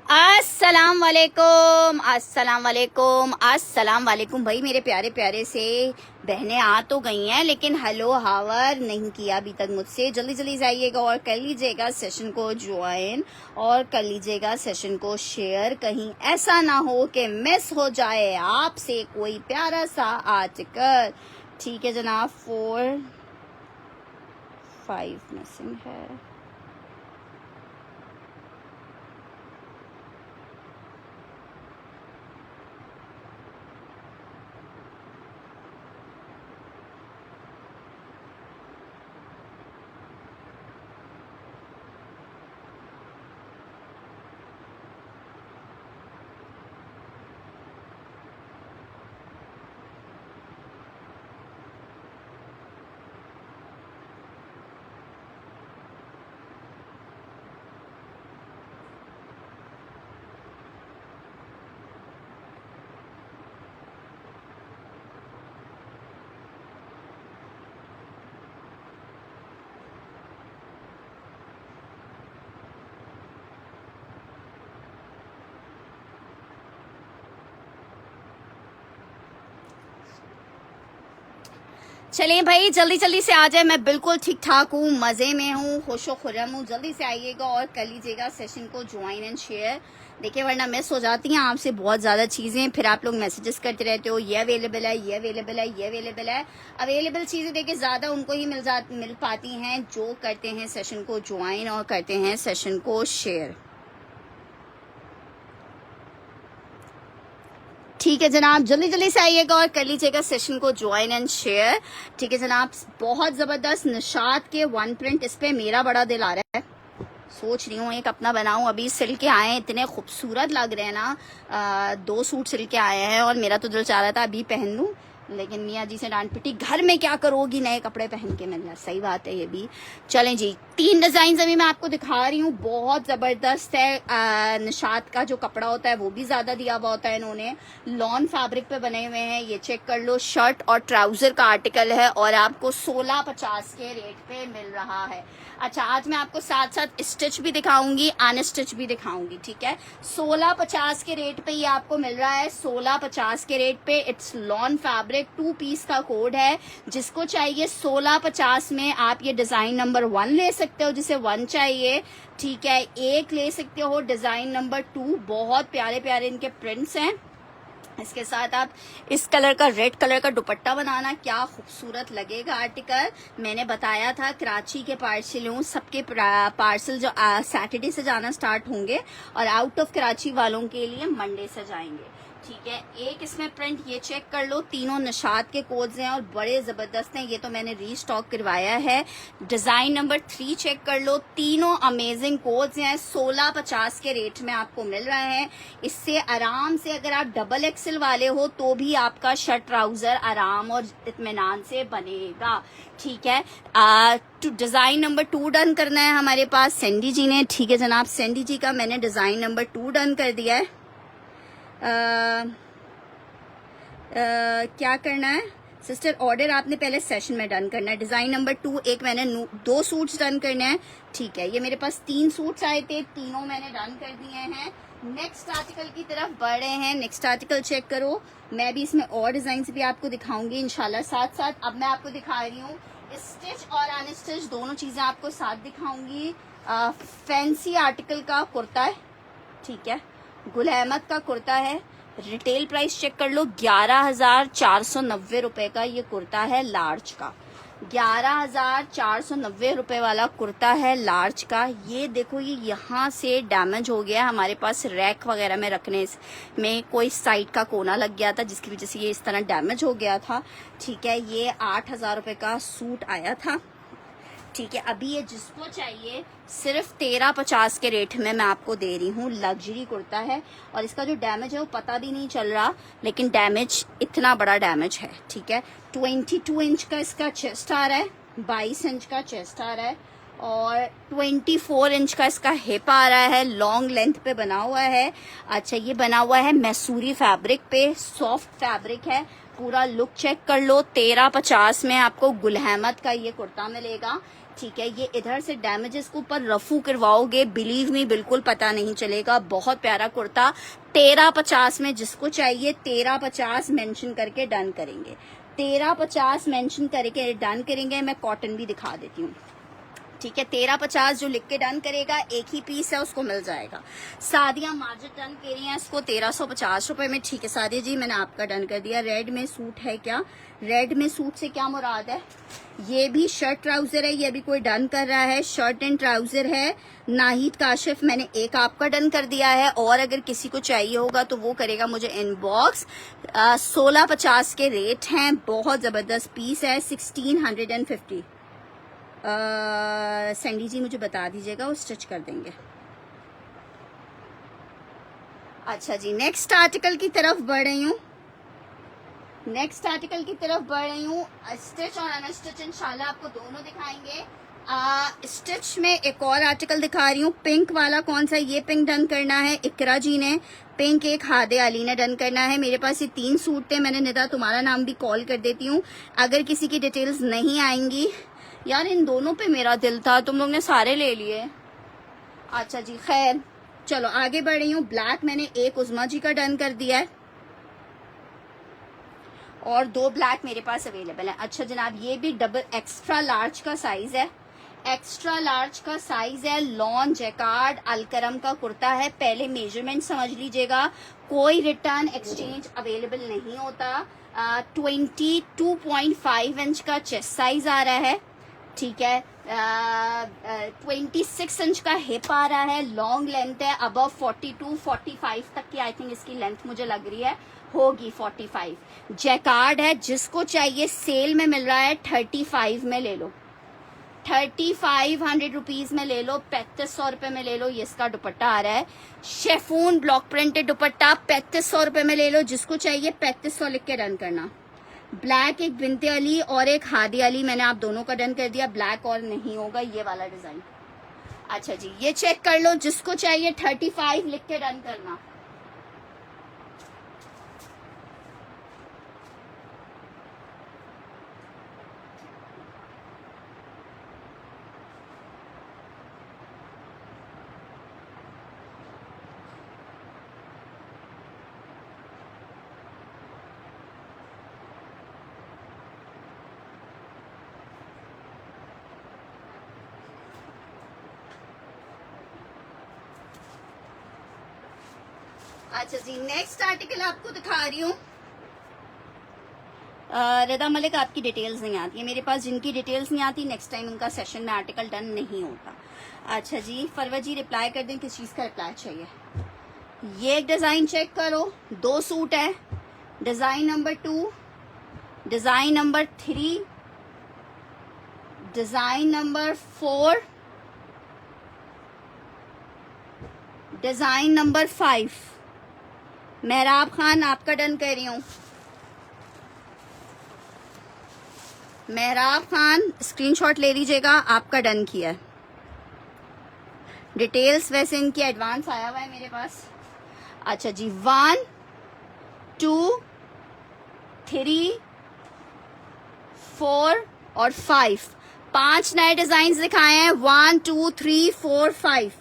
अस्सलाम वालेकुम, अस्सलाम वालेकुम, अस्सलाम वालेकुम। भाई मेरे प्यारे प्यारे से बहनें आ तो गई हैं, लेकिन हेलो हावर नहीं किया अभी तक मुझसे। जल्दी जल्दी से आइएगा और कर लीजिएगा सेशन को ज्वाइन और कर लीजिएगा सेशन को शेयर। कहीं ऐसा ना हो कि मिस हो जाए आपसे कोई प्यारा सा आर्टिकल। ठीक है जनाब। 4 5 मिसिंग है। चलिए भाई जल्दी जल्दी से आ जाए। मैं बिल्कुल ठीक ठाक हूँ, मजे में हूँ, खुशो खुर्रम हूँ। जल्दी से आइएगा और कर लीजिएगा सेशन को ज्वाइन एंड शेयर। देखिए वरना मिस हो जाती हैं आपसे बहुत ज़्यादा चीज़ें, फिर आप लोग मैसेजेस करते रहते हो ये अवेलेबल है, ये अवेलेबल है, ये अवेलेबल है। अवेलेबल चीज़ें देखिए ज़्यादा उनको ही मिल पाती हैं जो करते हैं सेशन को ज्वाइन और करते हैं सेशन को शेयर। ठीक है जनाब, जल्दी जल्दी से आइएगा और कर लीजिएगा सेशन को ज्वाइन एंड शेयर। ठीक है जनाब। बहुत ज़बरदस्त निशात के वन प्रिंट, इस पे मेरा बड़ा दिल आ रहा है। सोच रही हूँ एक अपना बनाऊं। अभी सिल के आए हैं, इतने खूबसूरत लग रहे हैं ना। 2 सूट सिल के आए हैं और मेरा तो दिल चाह रहा था अभी पहन लूं, लेकिन मियाँ जी से डांट पिटी, घर में क्या करोगी नए कपड़े पहन के। मिलना सही बात है ये भी। चलें जी, 3 डिजाइन अभी मैं आपको दिखा रही हूँ। बहुत जबरदस्त है। निशात का जो कपड़ा होता है वो भी ज्यादा दिया हुआ होता है इन्होंने। लॉन फैब्रिक पे बने हुए हैं। ये चेक कर लो, शर्ट और ट्राउजर का आर्टिकल है और आपको 1650 के रेट पे मिल रहा है। अच्छा, आज मैं आपको साथ साथ स्टिच भी दिखाऊंगी, अनस्टिच भी दिखाऊंगी। ठीक है, 1650 के रेट पे ये आपको मिल रहा है। 1650 के रेट पे। इट्स लॉन फैब्रिक, 2 पीस का कोड है। जिसको चाहिए 1650 में आप ये डिजाइन नंबर 1 ले सकते हो, जिसे 1 चाहिए ठीक है 1 ले सकते हो। डिजाइन नंबर 2, बहुत प्यारे प्यारे इनके प्रिंट्स हैं। इसके साथ आप इस कलर का, रेड कलर का दुपट्टा बनाना, क्या खूबसूरत लगेगा आर्टिकल। मैंने बताया था कराची के पार्सलों, सबके पार्सल जो सैटरडे से जाना स्टार्ट होंगे और आउट ऑफ कराची वालों के लिए मंडे से जाएंगे। ठीक है, एक इसमें प्रिंट ये चेक कर लो, तीनों निशात के कोड्स हैं और बड़े जबरदस्त हैं। ये तो मैंने रीस्टॉक करवाया है। डिजाइन नंबर 3 चेक कर लो, तीनों अमेजिंग कोड्स हैं। 1650 के रेट में आपको मिल रहे हैं। इससे आराम से अगर आप डबल एक्सल वाले हो तो भी आपका शर्ट ट्राउजर आराम और इत्मीनान से बनेगा। ठीक है, डिजाइन नंबर 2 डन करना है हमारे पास सैंडी जी ने। ठीक है जनाब, सैंडी जी का मैंने डिजाइन नंबर 2 डन कर दिया है। क्या करना है सिस्टर, ऑर्डर आपने पहले सेशन में डन करना है। डिजाइन नंबर 2, एक मैंने 2 सूट्स डन करने हैं। ठीक है, ये मेरे पास 3 सूट्स आए थे, तीनों मैंने डन कर दिए हैं। नेक्स्ट आर्टिकल की तरफ बढ़ रहे हैं। नेक्स्ट आर्टिकल चेक करो। मैं भी इसमें और डिजाइन भी आपको दिखाऊंगी इंशाल्लाह साथ साथ। अब मैं आपको दिखा रही हूँ स्टिच और अनस्टिच दोनों चीजें आपको साथ दिखाऊंगी। फैंसी आर्टिकल का कुर्ता है। ठीक है, गुल अहमद का कुर्ता है। रिटेल प्राइस चेक कर लो, 11,490 रुपए का ये कुर्ता है लार्ज का। 11,490 रुपए वाला कुर्ता है लार्ज का। ये देखो, ये यहाँ से डैमेज हो गया हमारे पास, रैक वगैरह में रखने में कोई साइड का कोना लग गया था जिसकी वजह से ये इस तरह डैमेज हो गया था। ठीक है, ये 8,000 रुपए का सूट आया था। ठीक है, अभी ये जिसको चाहिए सिर्फ 1350 के रेट में मैं आपको दे रही हूँ। लग्जरी कुर्ता है और इसका जो डैमेज है वो पता भी नहीं चल रहा, लेकिन डैमेज इतना बड़ा डैमेज है। ठीक है, 22 इंच का इसका चेस्ट आ रहा है, 22 इंच का चेस्ट आ रहा है और 24 इंच का इसका हिप आ रहा है। लॉन्ग लेंथ पे बना हुआ है। अच्छा, ये बना हुआ है मैसूरी फैब्रिक पे, सॉफ्ट फैब्रिक है। पूरा लुक चेक कर लो। 1350 में आपको गुल अहमद का ये कुर्ता मिलेगा। ठीक है, ये इधर से डैमेजेस को ऊपर रफू करवाओगे, बिलीव मी बिल्कुल पता नहीं चलेगा। बहुत प्यारा कुर्ता 1350 में, जिसको चाहिए 1350 मेंशन करके डन करेंगे। 1350 मेंशन करके डन करेंगे। मैं कॉटन भी दिखा देती हूँ। ठीक है, 1350 जो लिख के डन करेगा, एक ही पीस है उसको मिल जाएगा। सादिया माजिद डन कर रही है इसको 1350 रुपए में। ठीक है सादिया जी, मैंने आपका डन कर दिया। रेड में सूट है क्या? रेड में सूट से क्या मुराद है? ये भी शर्ट ट्राउजर है, ये भी कोई डन कर रहा है। शर्ट एंड ट्राउजर है। नाहिद काशिफ, मैंने एक आपका डन कर दिया है और अगर किसी को चाहिए होगा तो वो करेगा मुझे इनबॉक्स। 1650 के रेट हैं। बहुत जबरदस्त पीस है। 1650। सैंडी जी मुझे बता दीजिएगा, वो स्टिच कर देंगे। अच्छा जी, नेक्स्ट आर्टिकल की तरफ बढ़ रही हूँ। स्टिच और अनस्टिच इंशाल्लाह आपको दोनों दिखाएंगे। स्टिच में एक और आर्टिकल दिखा रही हूँ। पिंक वाला कौन सा? ये पिंक डन करना है इकरा जी ने। पिंक एक हादे अली ने डन करना है। मेरे पास ये 3 सूट थे। मैंने निदा तुम्हारा नाम भी कॉल कर देती हूँ अगर किसी की डिटेल्स नहीं आएंगी। यार इन दोनों पे मेरा दिल था, तुम लोग ने सारे ले लिए। अच्छा जी, खैर चलो आगे बढ़ रही हूँ। ब्लैक मैंने एक उज़मा जी का डन कर दिया है और 2 ब्लैक मेरे पास अवेलेबल है। अच्छा जनाब, ये भी डबल एक्स्ट्रा लार्ज का साइज है। एक्स्ट्रा लार्ज का साइज है। लॉन जैकार्ड अलकरम का कुर्ता है। पहले मेजरमेंट समझ लीजिएगा, कोई रिटर्न एक्सचेंज अवेलेबल नहीं होता। 22.5 इंच का चेस्ट साइज आ रहा है। ठीक है, 26 इंच का हिप आ रहा है। लॉन्ग लेंथ है, अबव 42-45 तक की आई थिंक इसकी लेंथ मुझे लग रही है, होगी 45। जैकार्ड है, जिसको चाहिए सेल में मिल रहा है 35 में ले लो, 3500 रुपीज में ले लो, 3500 रुपए में ले लो। ये इसका दुपट्टा आ रहा है, शेफून ब्लॉक प्रिंटेड दुपट्टा, 3500 रुपए में ले लो। जिसको चाहिए 3500 लिख के डन करना। ब्लैक एक बिनते अली और एक हादी अली, मैंने आप दोनों का डन कर दिया। ब्लैक और नहीं होगा ये वाला डिजाइन। अच्छा जी, ये चेक कर लो। जिसको चाहिए 35 लिख के डन करना। अच्छा जी, नेक्स्ट आर्टिकल आपको दिखा रही हूँ। रिदा मलिक, आपकी डिटेल्स नहीं आती है मेरे पास। जिनकी डिटेल्स नहीं आती नेक्स्ट टाइम उनका सेशन में आर्टिकल डन नहीं होता। अच्छा जी, फरवा जी रिप्लाई कर दें, किस चीज़ का रिप्लाई चाहिए। ये एक डिज़ाइन चेक करो, 2 सूट है। Design number 2, design number 3, design number 4, design number 5। मेहराब खान आपका डन कर रही हूँ। मेहराब खान स्क्रीनशॉट ले लीजिएगा, आपका डन किया है। डिटेल्स वैसे इनकी एडवांस आया हुआ है मेरे पास। अच्छा जी, 1 2 3 4 और 5 नए डिजाइन दिखाए हैं। 1 2 3 4 5।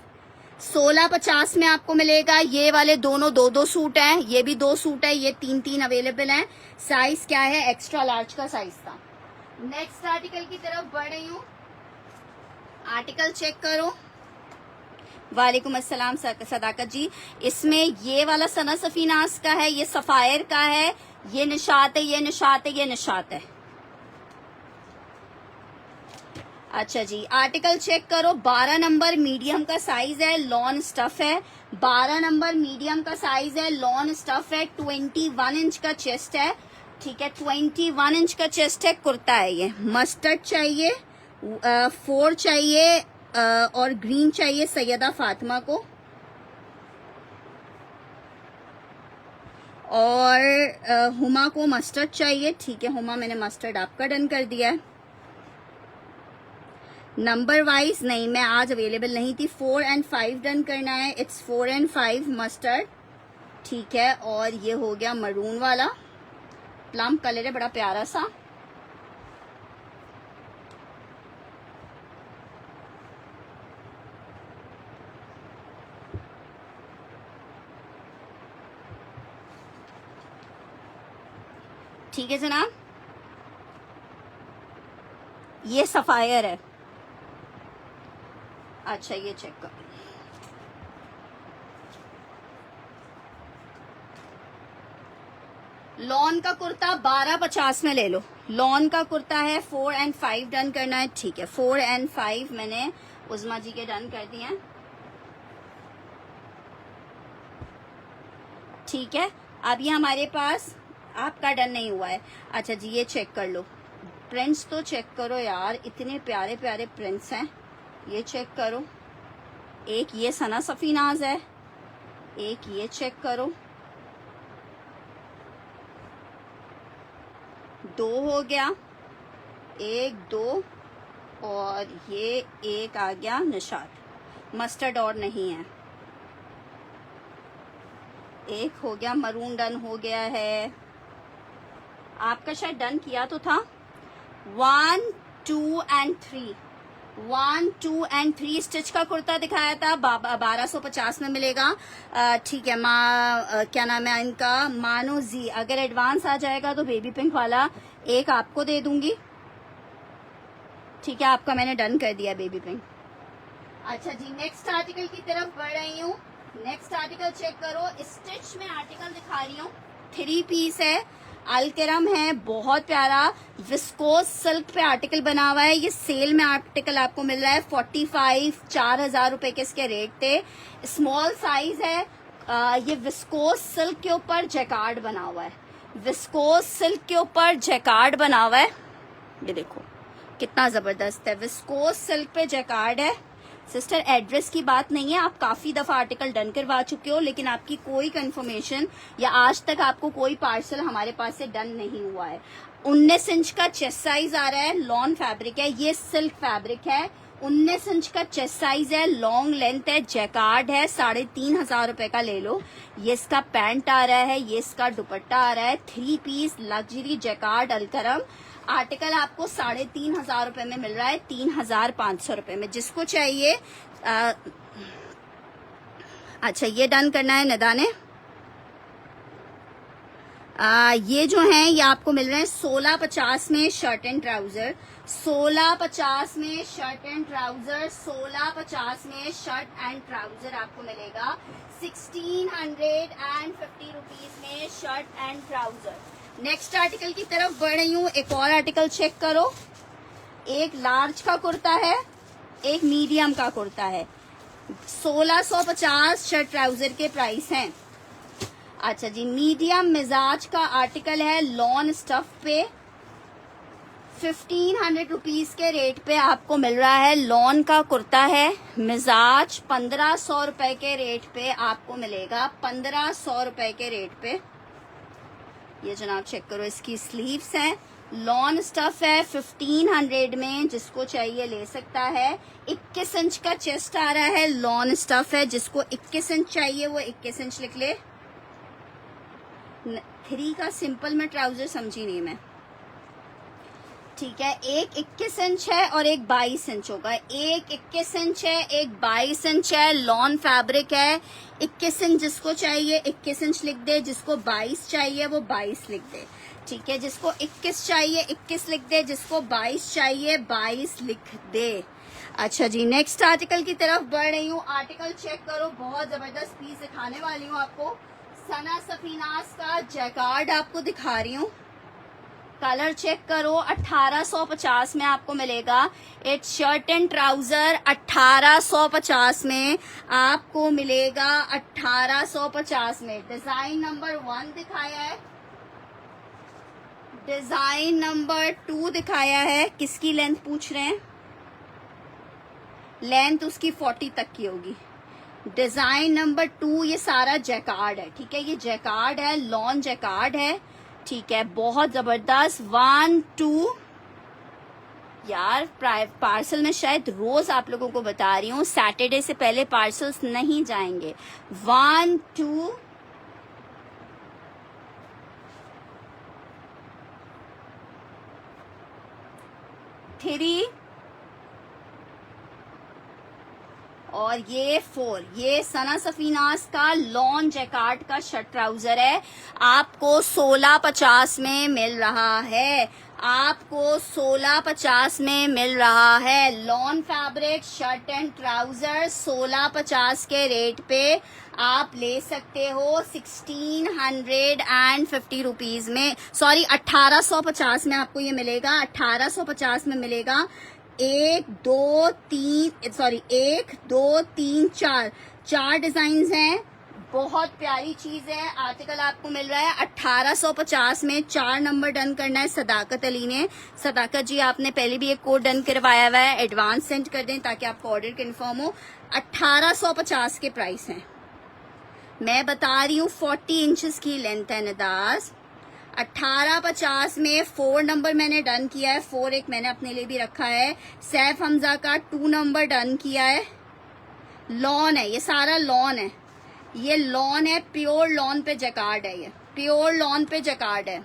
1650 में आपको मिलेगा। ये वाले दोनों 2 सूट हैं, ये भी 2 सूट है, ये 3 अवेलेबल हैं। साइज क्या है? एक्स्ट्रा लार्ज का साइज था। नेक्स्ट आर्टिकल की तरफ बढ़ रही हूँ। आर्टिकल चेक करो। वालेकुम अस्सलाम सदाकत जी। इसमें ये वाला सना सफीनास का है, ये सफायर का है, ये निशात है, ये निशात है, ये निशात है। अच्छा जी, आर्टिकल चेक करो। 12 नंबर मीडियम का साइज है, लॉन स्टफ है। 12 नंबर मीडियम का साइज है, लॉन स्टफ है। 21 इंच का चेस्ट है। ठीक है, 21 इंच का चेस्ट है। कुर्ता है ये, मस्टर्ड चाहिए 4 चाहिए और ग्रीन चाहिए सैयदा फातिमा को, और हुमा को मस्टर्ड चाहिए। ठीक है हुमा, मैंने मस्टर्ड आपका डन कर दिया है। नंबर वाइज नहीं, मैं आज अवेलेबल नहीं थी। 4 एंड 5 डन करना है। It's 4 and 5 mustard. ठीक है, और ये हो गया मरून वाला, प्लम कलर है, बड़ा प्यारा सा। ठीक है जनाब, ये सफायर है। अच्छा ये चेक कर, लॉन का कुर्ता 1250 में ले लो। लॉन का कुर्ता है। 4 एंड 5 डन करना है। ठीक है 4 एंड 5 मैंने उज़मा जी के डन कर दिए हैं। ठीक है, अब ये हमारे पास, आपका डन नहीं हुआ है। अच्छा जी ये चेक कर लो, प्रिंट्स तो चेक करो यार, इतने प्यारे प्यारे प्रिंट्स हैं। ये चेक करो, एक ये सना सफीनाज है, एक ये चेक करो, 2 हो गया, 1 2, और ये एक आ गया निशात। मस्टर्ड और नहीं है। एक हो गया, मरून डन हो गया है। आपका शायद डन किया तो था। 1 2 एंड 3, 1 2 एंड 3 स्टिच का कुर्ता दिखाया था, 1250 में मिलेगा। ठीक है क्या नाम है इनका, मानो जी। अगर एडवांस आ जाएगा तो बेबी पिंक वाला एक आपको दे दूंगी। ठीक है, आपका मैंने डन कर दिया बेबी पिंक। अच्छा जी नेक्स्ट आर्टिकल की तरफ बढ़ रही हूँ। नेक्स्ट आर्टिकल चेक करो, स्टिच में आर्टिकल दिखा रही हूँ। 3 पीस है, अलकरम है, बहुत प्यारा विस्कोस सिल्क पे आर्टिकल बना हुआ है। ये सेल में आर्टिकल आपको मिल रहा है 45, 4000 रुपए के इसके रेट थे। स्मॉल साइज है। ये विस्कोस सिल्क के ऊपर जैकार्ड बना हुआ है। विस्कोस सिल्क के ऊपर जैकार्ड बना हुआ है। ये देखो कितना जबरदस्त है, विस्कोस सिल्क पे जैकार्ड है। सिस्टर एड्रेस की बात नहीं है, आप काफी दफा आर्टिकल डन करवा चुके हो, लेकिन आपकी कोई कंफर्मेशन या आज तक आपको कोई पार्सल हमारे पास से डन नहीं हुआ है। 19 इंच का चेस्ट साइज आ रहा है, लॉन फैब्रिक है, ये सिल्क फैब्रिक है। 19 इंच का चेस्ट साइज है, लॉन्ग लेंथ है, जैकार्ड है, 3500 रुपए का ले लो। ये इसका पैंट आ रहा है, ये इसका दुपट्टा आ रहा है। 3 piece luxury jacquard Alkaram article आपको 3500 रुपए में मिल रहा है, 3500 रुपए में। जिसको चाहिए अच्छा ये डन करना है निदा ने। ये जो है ये आपको मिल रहे हैं 1650 में शर्ट एंड ट्राउजर, 1650 में शर्ट एंड ट्राउजर, 1650 में शर्ट एंड ट्राउजर आपको मिलेगा। 1650 रुपीज में shirt and trouser. Next article की तरफ बढ़ रही हूँ। एक और आर्टिकल चेक करो, एक लार्ज का कुर्ता है, एक मीडियम का कुर्ता है। 1650 शर्ट ट्राउजर के प्राइस हैं। अच्छा जी मीडियम मिजाज का आर्टिकल है, लॉन स्टफ पे 1500 रुपीज के रेट पे आपको मिल रहा है। लॉन का कुर्ता है, मिजाज 1500 रुपए के रेट पे आपको मिलेगा, 1500 रुपए के रेट पे। ये जनाब चेक करो, इसकी स्लीव्स हैं, लॉन स्टफ है 1500 में, जिसको चाहिए ले सकता है। 21 इंच का चेस्ट आ रहा है, लॉन स्टफ है, जिसको 21 इंच चाहिए वो 21 इंच लिख ले। 3 का सिंपल में ट्राउजर समझी नहीं मैं। ठीक है, एक 21 इंच है और एक 22 इंच होगा। एक 21 इंच है, एक 22 इंच है, लॉन फैब्रिक है। 21 इंच जिसको चाहिए 21 इंच लिख दे, जिसको 22 चाहिए वो 22 लिख दे। ठीक है, जिसको 21 चाहिए 21 लिख दे, जिसको 22 चाहिए 22 लिख दे। अच्छा जी नेक्स्ट आर्टिकल की तरफ बढ़ रही हूँ। आर्टिकल चेक करो, बहुत जबरदस्त पीस दिखाने वाली हूँ आपको। सना सफीनास का जैकार्ड आपको दिखा रही हूँ। कलर चेक करो, 1850 में आपको मिलेगा। एक शर्ट एंड ट्राउजर 1850 में आपको मिलेगा, 1850 में। डिजाइन नंबर 1 दिखाया है, डिजाइन नंबर 2 दिखाया है। किसकी लेंथ पूछ रहे हैं? लेंथ उसकी 40 तक की होगी। डिजाइन नंबर 2, ये सारा जैकार्ड है, ठीक है, ये जैकार्ड है, लॉन जैकार्ड है, ठीक है, बहुत जबरदस्त। 1 2 यार पार्सल में शायद रोज आप लोगों को बता रही हूँ, सैटरडे से पहले पार्सल्स नहीं जाएंगे। 1 2 3 और ये 4, ये सना सफीनास का लॉन जैकार्ड का शर्ट ट्राउजर है, आपको 1650 में मिल रहा है, आपको 1650 में मिल रहा है। Lawn fabric shirt and trouser 1650 के रेट पे आप ले सकते हो 1650 रुपीज में, सॉरी 1850 में आपको ये मिलेगा, 1850 में मिलेगा। 1 2 3 4 डिजाइन हैं, बहुत प्यारी चीज है। आर्टिकल आपको मिल रहा है 1850 में। 4 नंबर डन करना है सदाकत अली ने। सदाकत जी आपने पहले भी एक कोड डन करवाया हुआ है, एडवांस सेंड कर दें ताकि आपका ऑर्डर कंफर्म हो। 1850 के प्राइस हैं, मैं बता रही हूँ 40 इंचेस की लेंथ है निदास। 1850 में 4 नंबर मैंने डन किया है, 4 एक मैंने अपने लिए भी रखा है। सैफ हमजा का 2 नंबर डन किया है। लॉन है, ये सारा लॉन है, ये लॉन है, प्योर लॉन पे जैकार्ड है, ये प्योर लॉन पे जैकार्ड है।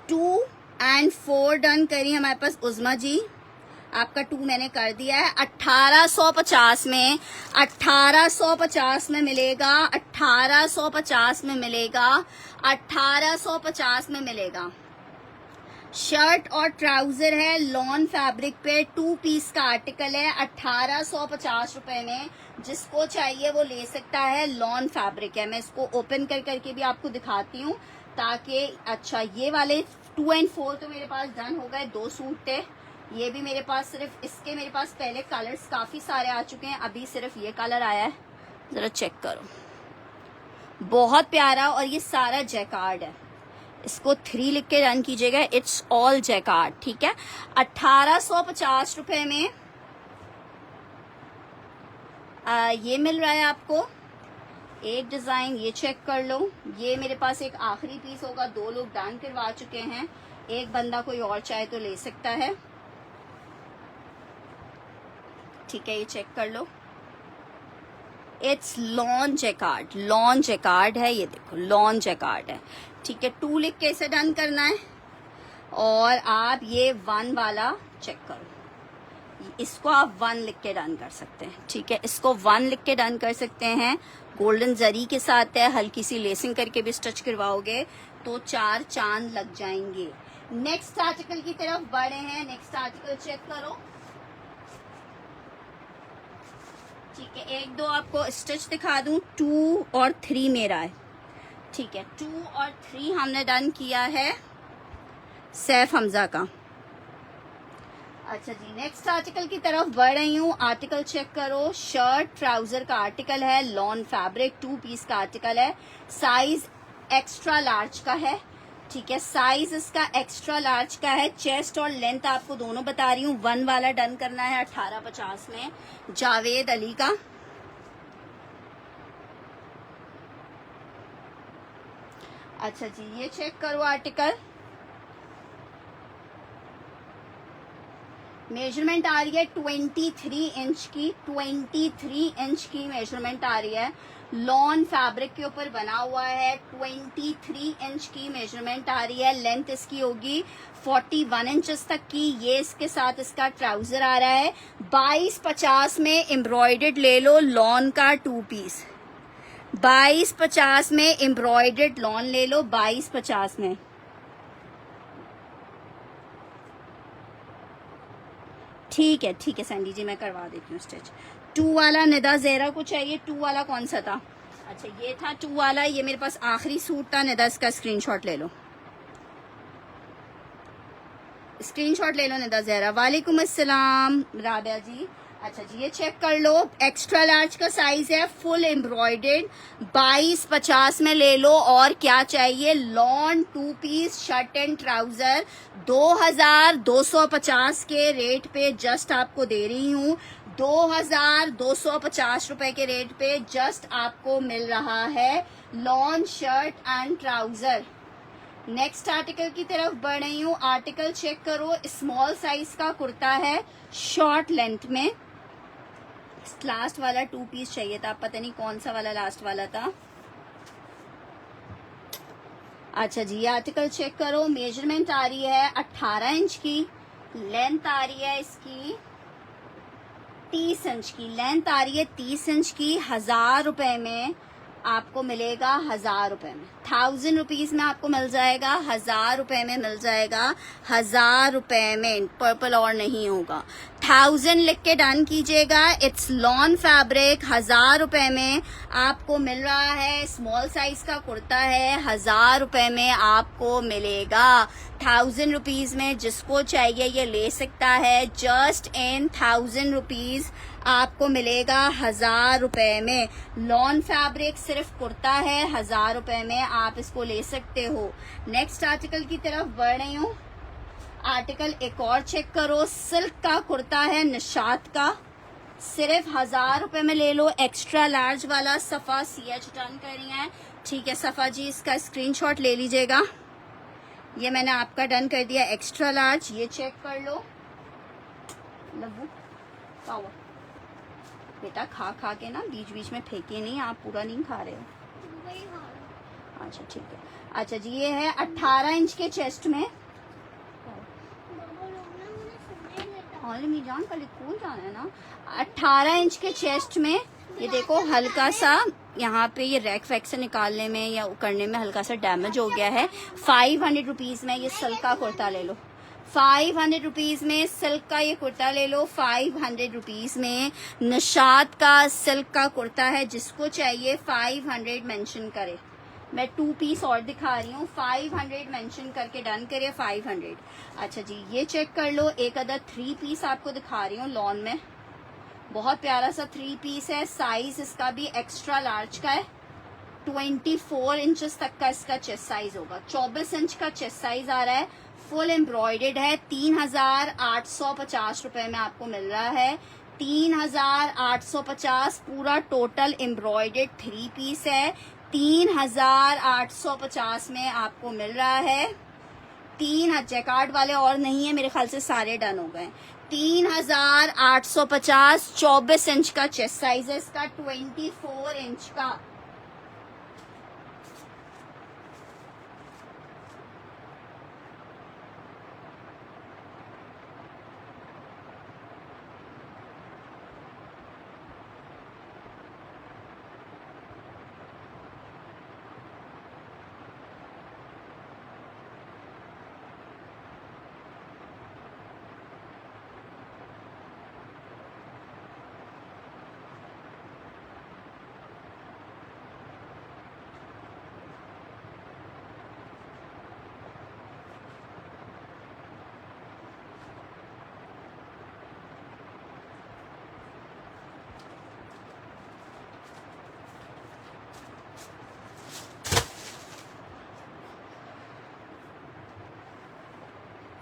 टू एंड 4 डन करी हमारे पास उज़मा जी, आपका 2 मैंने कर दिया है। 1850 में, 1850 में मिलेगा, 1850 में मिलेगा, 1850 में मिलेगा। शर्ट और ट्राउजर है, लॉन फैब्रिक पे, 2 पीस का आर्टिकल है, 1850 रुपए में। जिसको चाहिए वो ले सकता है, लॉन फैब्रिक है। मैं इसको ओपन कर करके भी आपको दिखाती हूँ ताकि, अच्छा ये वाले 2 एंड 4 तो मेरे पास डन हो गए, 2 सूट थे। ये भी मेरे पास सिर्फ इसके, मेरे पास पहले कलर्स काफी सारे आ चुके हैं, अभी सिर्फ ये कलर आया है, जरा चेक करो, बहुत प्यारा। और ये सारा जैकार्ड है, इसको 3 लिख के रन कीजिएगा, इट्स ऑल जैकार्ड, ठीक है। 1850 रुपए में ये मिल रहा है आपको। एक डिजाइन ये चेक कर लो, ये मेरे पास एक आखिरी पीस होगा, 2 लोग डन करवा चुके हैं, एक बंदा कोई और चाहे तो ले सकता है, ठीक है, ये चेक कर लो। It's lawn jacquard, lawn jacquard है, ये देखो लॉन जैकार्ड है, ठीक है। 2 लिख के इसे डन करना है। और आप ये 1 वाला चेक करो, इसको आप 1 लिख के डन कर सकते हैं, ठीक है, इसको 1 लिख के डन कर सकते हैं। गोल्डन जरी के साथ है, हल्की सी लेसिंग करके भी स्टिच करवाओगे तो 4 चांद लग जाएंगे। नेक्स्ट आर्टिकल की तरफ बढ़े हैं, नेक्स्ट आर्टिकल चेक करो, ठीक है। 1 2 आपको स्टिच दिखा दूं, 2 और 3 मेरा है, ठीक है, 2 और 3 हमने डन किया है सैफ हमजा का। अच्छा जी, नेक्स्ट आर्टिकल की तरफ बढ़ रही हूँ। आर्टिकल चेक करो, शर्ट ट्राउजर का आर्टिकल है, लॉन फैब्रिक, 2 पीस का आर्टिकल है, साइज एक्स्ट्रा लार्ज का है, ठीक है, साइज इसका एक्स्ट्रा लार्ज का है। चेस्ट और लेंथ आपको दोनों बता रही हूँ। 1 वाला डन करना है 1850 में, जावेद अली का। अच्छा जी, ये चेक करो आर्टिकल, मेजरमेंट आ रही है 23 इंच की, 23 इंच की मेजरमेंट आ रही है। लॉन फैब्रिक के ऊपर बना हुआ है, 23 इंच की मेजरमेंट आ रही है। लेंथ इसकी होगी 41 इंचेस तक की। ये इसके साथ इसका ट्राउजर आ रहा है। 2250 में एम्ब्रॉयडर्ड ले लो, लॉन का 2 पीस। 2250 में एम्ब्रॉयडर्ड लॉन ले लो, 2250 में। ठीक है सैंडी जी, मैं करवा देती हूँ स्टिच। 2 वाला निदा ज़ेरा को चाहिए, 2 वाला कौन सा था? अच्छा ये था 2 वाला, ये मेरे पास आखिरी सूट था निदा, इसका स्क्रीनशॉट ले लो। स्क्रीनशॉट ले लो निदा जहरा। वालेकुम अस्सलाम राबिया जी। अच्छा जी, ये चेक कर लो, एक्स्ट्रा लार्ज का साइज है, फुल एम्ब्रॉयडर्ड, 2250 में ले लो। और क्या चाहिए, lawn 2 piece shirt and trouser 2250 के रेट पे जस्ट आपको दे रही हूँ। 2250 रुपए के रेट पे जस्ट आपको मिल रहा है lawn shirt and trouser. Next article की तरफ बढ़ रही हूँ। आर्टिकल चेक करो, स्मॉल साइज का कुर्ता है, शॉर्ट लेंथ में। लास्ट वाला 2 पीस चाहिए था, पता नहीं कौन सा वाला लास्ट वाला था। अच्छा जी, ये आर्टिकल चेक करो, मेजरमेंट आ रही है 18 इंच की, लेंथ आ रही है इसकी 30 इंच की, लेंथ आ रही है 30 इंच की। 1000 रुपए में आपको मिलेगा, 1000 रुपए में, 1000 रुपीज में आपको मिल जाएगा, 1000 रुपए में मिल जाएगा, 1000 रुपए में। पर्पल और नहीं होगा, 1000 लिख के डन कीजिएगा। इट्स लॉन फैब्रिक, 1000 रुपए में आपको मिल रहा है। स्मॉल साइज का कुर्ता है, 1000 रुपए में आपको मिलेगा। 1000 रुपीज में जिसको चाहिए ये ले सकता है। जस्ट इन 1000 रुपीज आपको मिलेगा 1000 रुपए में। लॉन फैब्रिक सिर्फ कुर्ता है, 1000 रुपए में आप इसको ले सकते हो। नेक्स्ट आर्टिकल की तरफ बढ़ रही हूँ। आर्टिकल एक और चेक करो, सिल्क का कुर्ता है, निशात का, सिर्फ 1000 रुपए में ले लो। एक्स्ट्रा लार्ज वाला सफा CH डन कर रही है, ठीक है सफा जी, इसका स्क्रीनशॉट ले लीजिएगा। ये मैंने आपका डन कर दिया एक्स्ट्रा लार्ज। ये चेक कर लो, लब्बू पाओ बेटा, खा खा के ना बीच बीच में फेंके नहीं, आप पूरा नहीं खा रहे हो। अच्छा ठीक है। अच्छा जी, ये है 18 इंच के चेस्ट में। मी जान कल स्कूल जाना है ना। 18 इंच के चेस्ट में ये देखो, हल्का सा यहाँ पे ये रैक वैक से निकालने में या करने में हल्का सा डैमेज हो गया है। 500 रुपीज में ये सिल्क का कुर्ता ले लो, 500 रुपीज में सिल्क का ये कुर्ता ले लो। 500 रुपीज में निशात का सिल्क का कुर्ता है, जिसको चाहिए 500 मेंशन करे। मैं 2 पीस और दिखा रही हूँ, 500 मेंशन करके डन करिए 500। अच्छा जी, ये चेक कर लो, एक अदर 3 पीस आपको दिखा रही हूँ लॉन में, बहुत प्यारा सा 3 पीस है। साइज इसका भी एक्स्ट्रा लार्ज का है, 24 इंचेस तक का इसका चेस्ट साइज होगा। 24 इंच का चेस्ट साइज आ रहा है, फुल एम्ब्रॉयडर्ड है। 3850 रुपए में आपको मिल रहा है। 3850 पूरा टोटल एम्ब्रॉयडर्ड 3 पीस है। 3850 में आपको मिल रहा है। 3 जैकार्ड वाले और नहीं है मेरे ख्याल से, सारे डन हो गए। 3850, 24 इंच का चेस्ट साइज है इसका, 24 इंच का।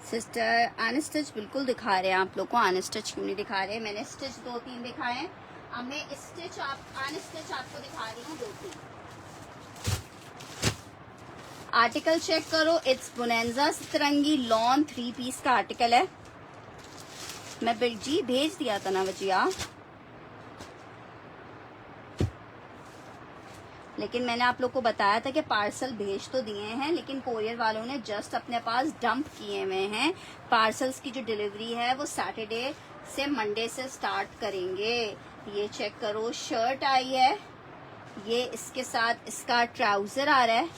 सिस्टर अनस्टिच बिल्कुल दिखा रहे हैं आप लोग को, अनस्टिच क्यों नहीं दिखा रहे? मैंने स्टिच 2-3 दिखाए, अब मैं स्टिच अनस्टिच आपको दिखा रही हूँ 2-3। आर्टिकल चेक करो, इट्स बोनेंजा सतरंगी लॉन 3 पीस का आर्टिकल है। मैं जी भेज दिया था ना बचिया, लेकिन मैंने आप लोग को बताया था कि पार्सल भेज तो दिए हैं, लेकिन कोरियर वालों ने जस्ट अपने पास डंप किए हुए हैं। पार्सल्स की जो डिलीवरी है वो सैटरडे से मंडे से स्टार्ट करेंगे। ये चेक करो, शर्ट आई है, ये इसके साथ इसका ट्राउजर आ रहा है,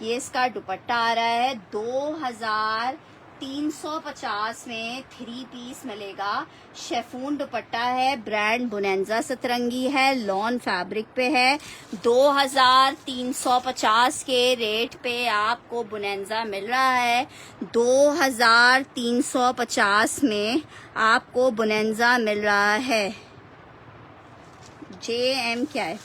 ये इसका दुपट्टा आ रहा है। 2000 350 में 3 पीस मिलेगा। शेफून दुपट्टा है, ब्रांड बुनेंजा सतरंगी है, लॉन फैब्रिक पे है। 2350 के रेट पे आपको बुनेंजा मिल रहा है। 2350 में आपको बुनेंजा मिल रहा है। JM क्या है,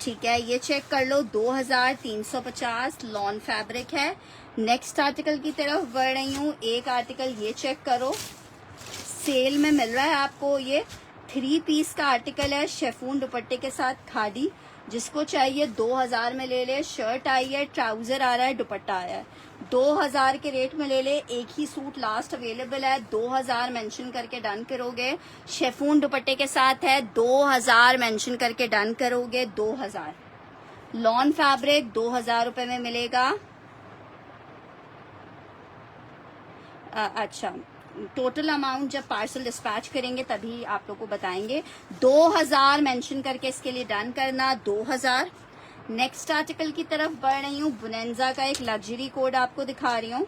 ठीक है, ये चेक कर लो। 2350 लॉन फैब्रिक है। नेक्स्ट आर्टिकल की तरफ बढ़ रही हूँ। एक आर्टिकल ये चेक करो, सेल में मिल रहा है आपको। ये 3 पीस का आर्टिकल है, शेफून दुपट्टे के साथ खादी। जिसको चाहिए 2000 में ले ले। शर्ट आई है, ट्राउजर आ रहा है, दुपट्टा आया है। 2000 के रेट में ले ले। एक ही सूट लास्ट अवेलेबल है, 2000 मेंशन करके डन करोगे। शेफून दुपट्टे के साथ है, 2000 मेंशन करके डन करोगे। 2000 लॉन फैब्रिक 2000 रुपए में मिलेगा। अच्छा, टोटल अमाउंट जब पार्सल डिस्पैच करेंगे तभी आप लोग को बताएंगे। 2000 मेंशन करके इसके लिए डन करना। 2000। नेक्स्ट आर्टिकल की तरफ बढ़ रही हूँ। बुनेंजा का एक लग्जरी कोड आपको दिखा रही हूँ।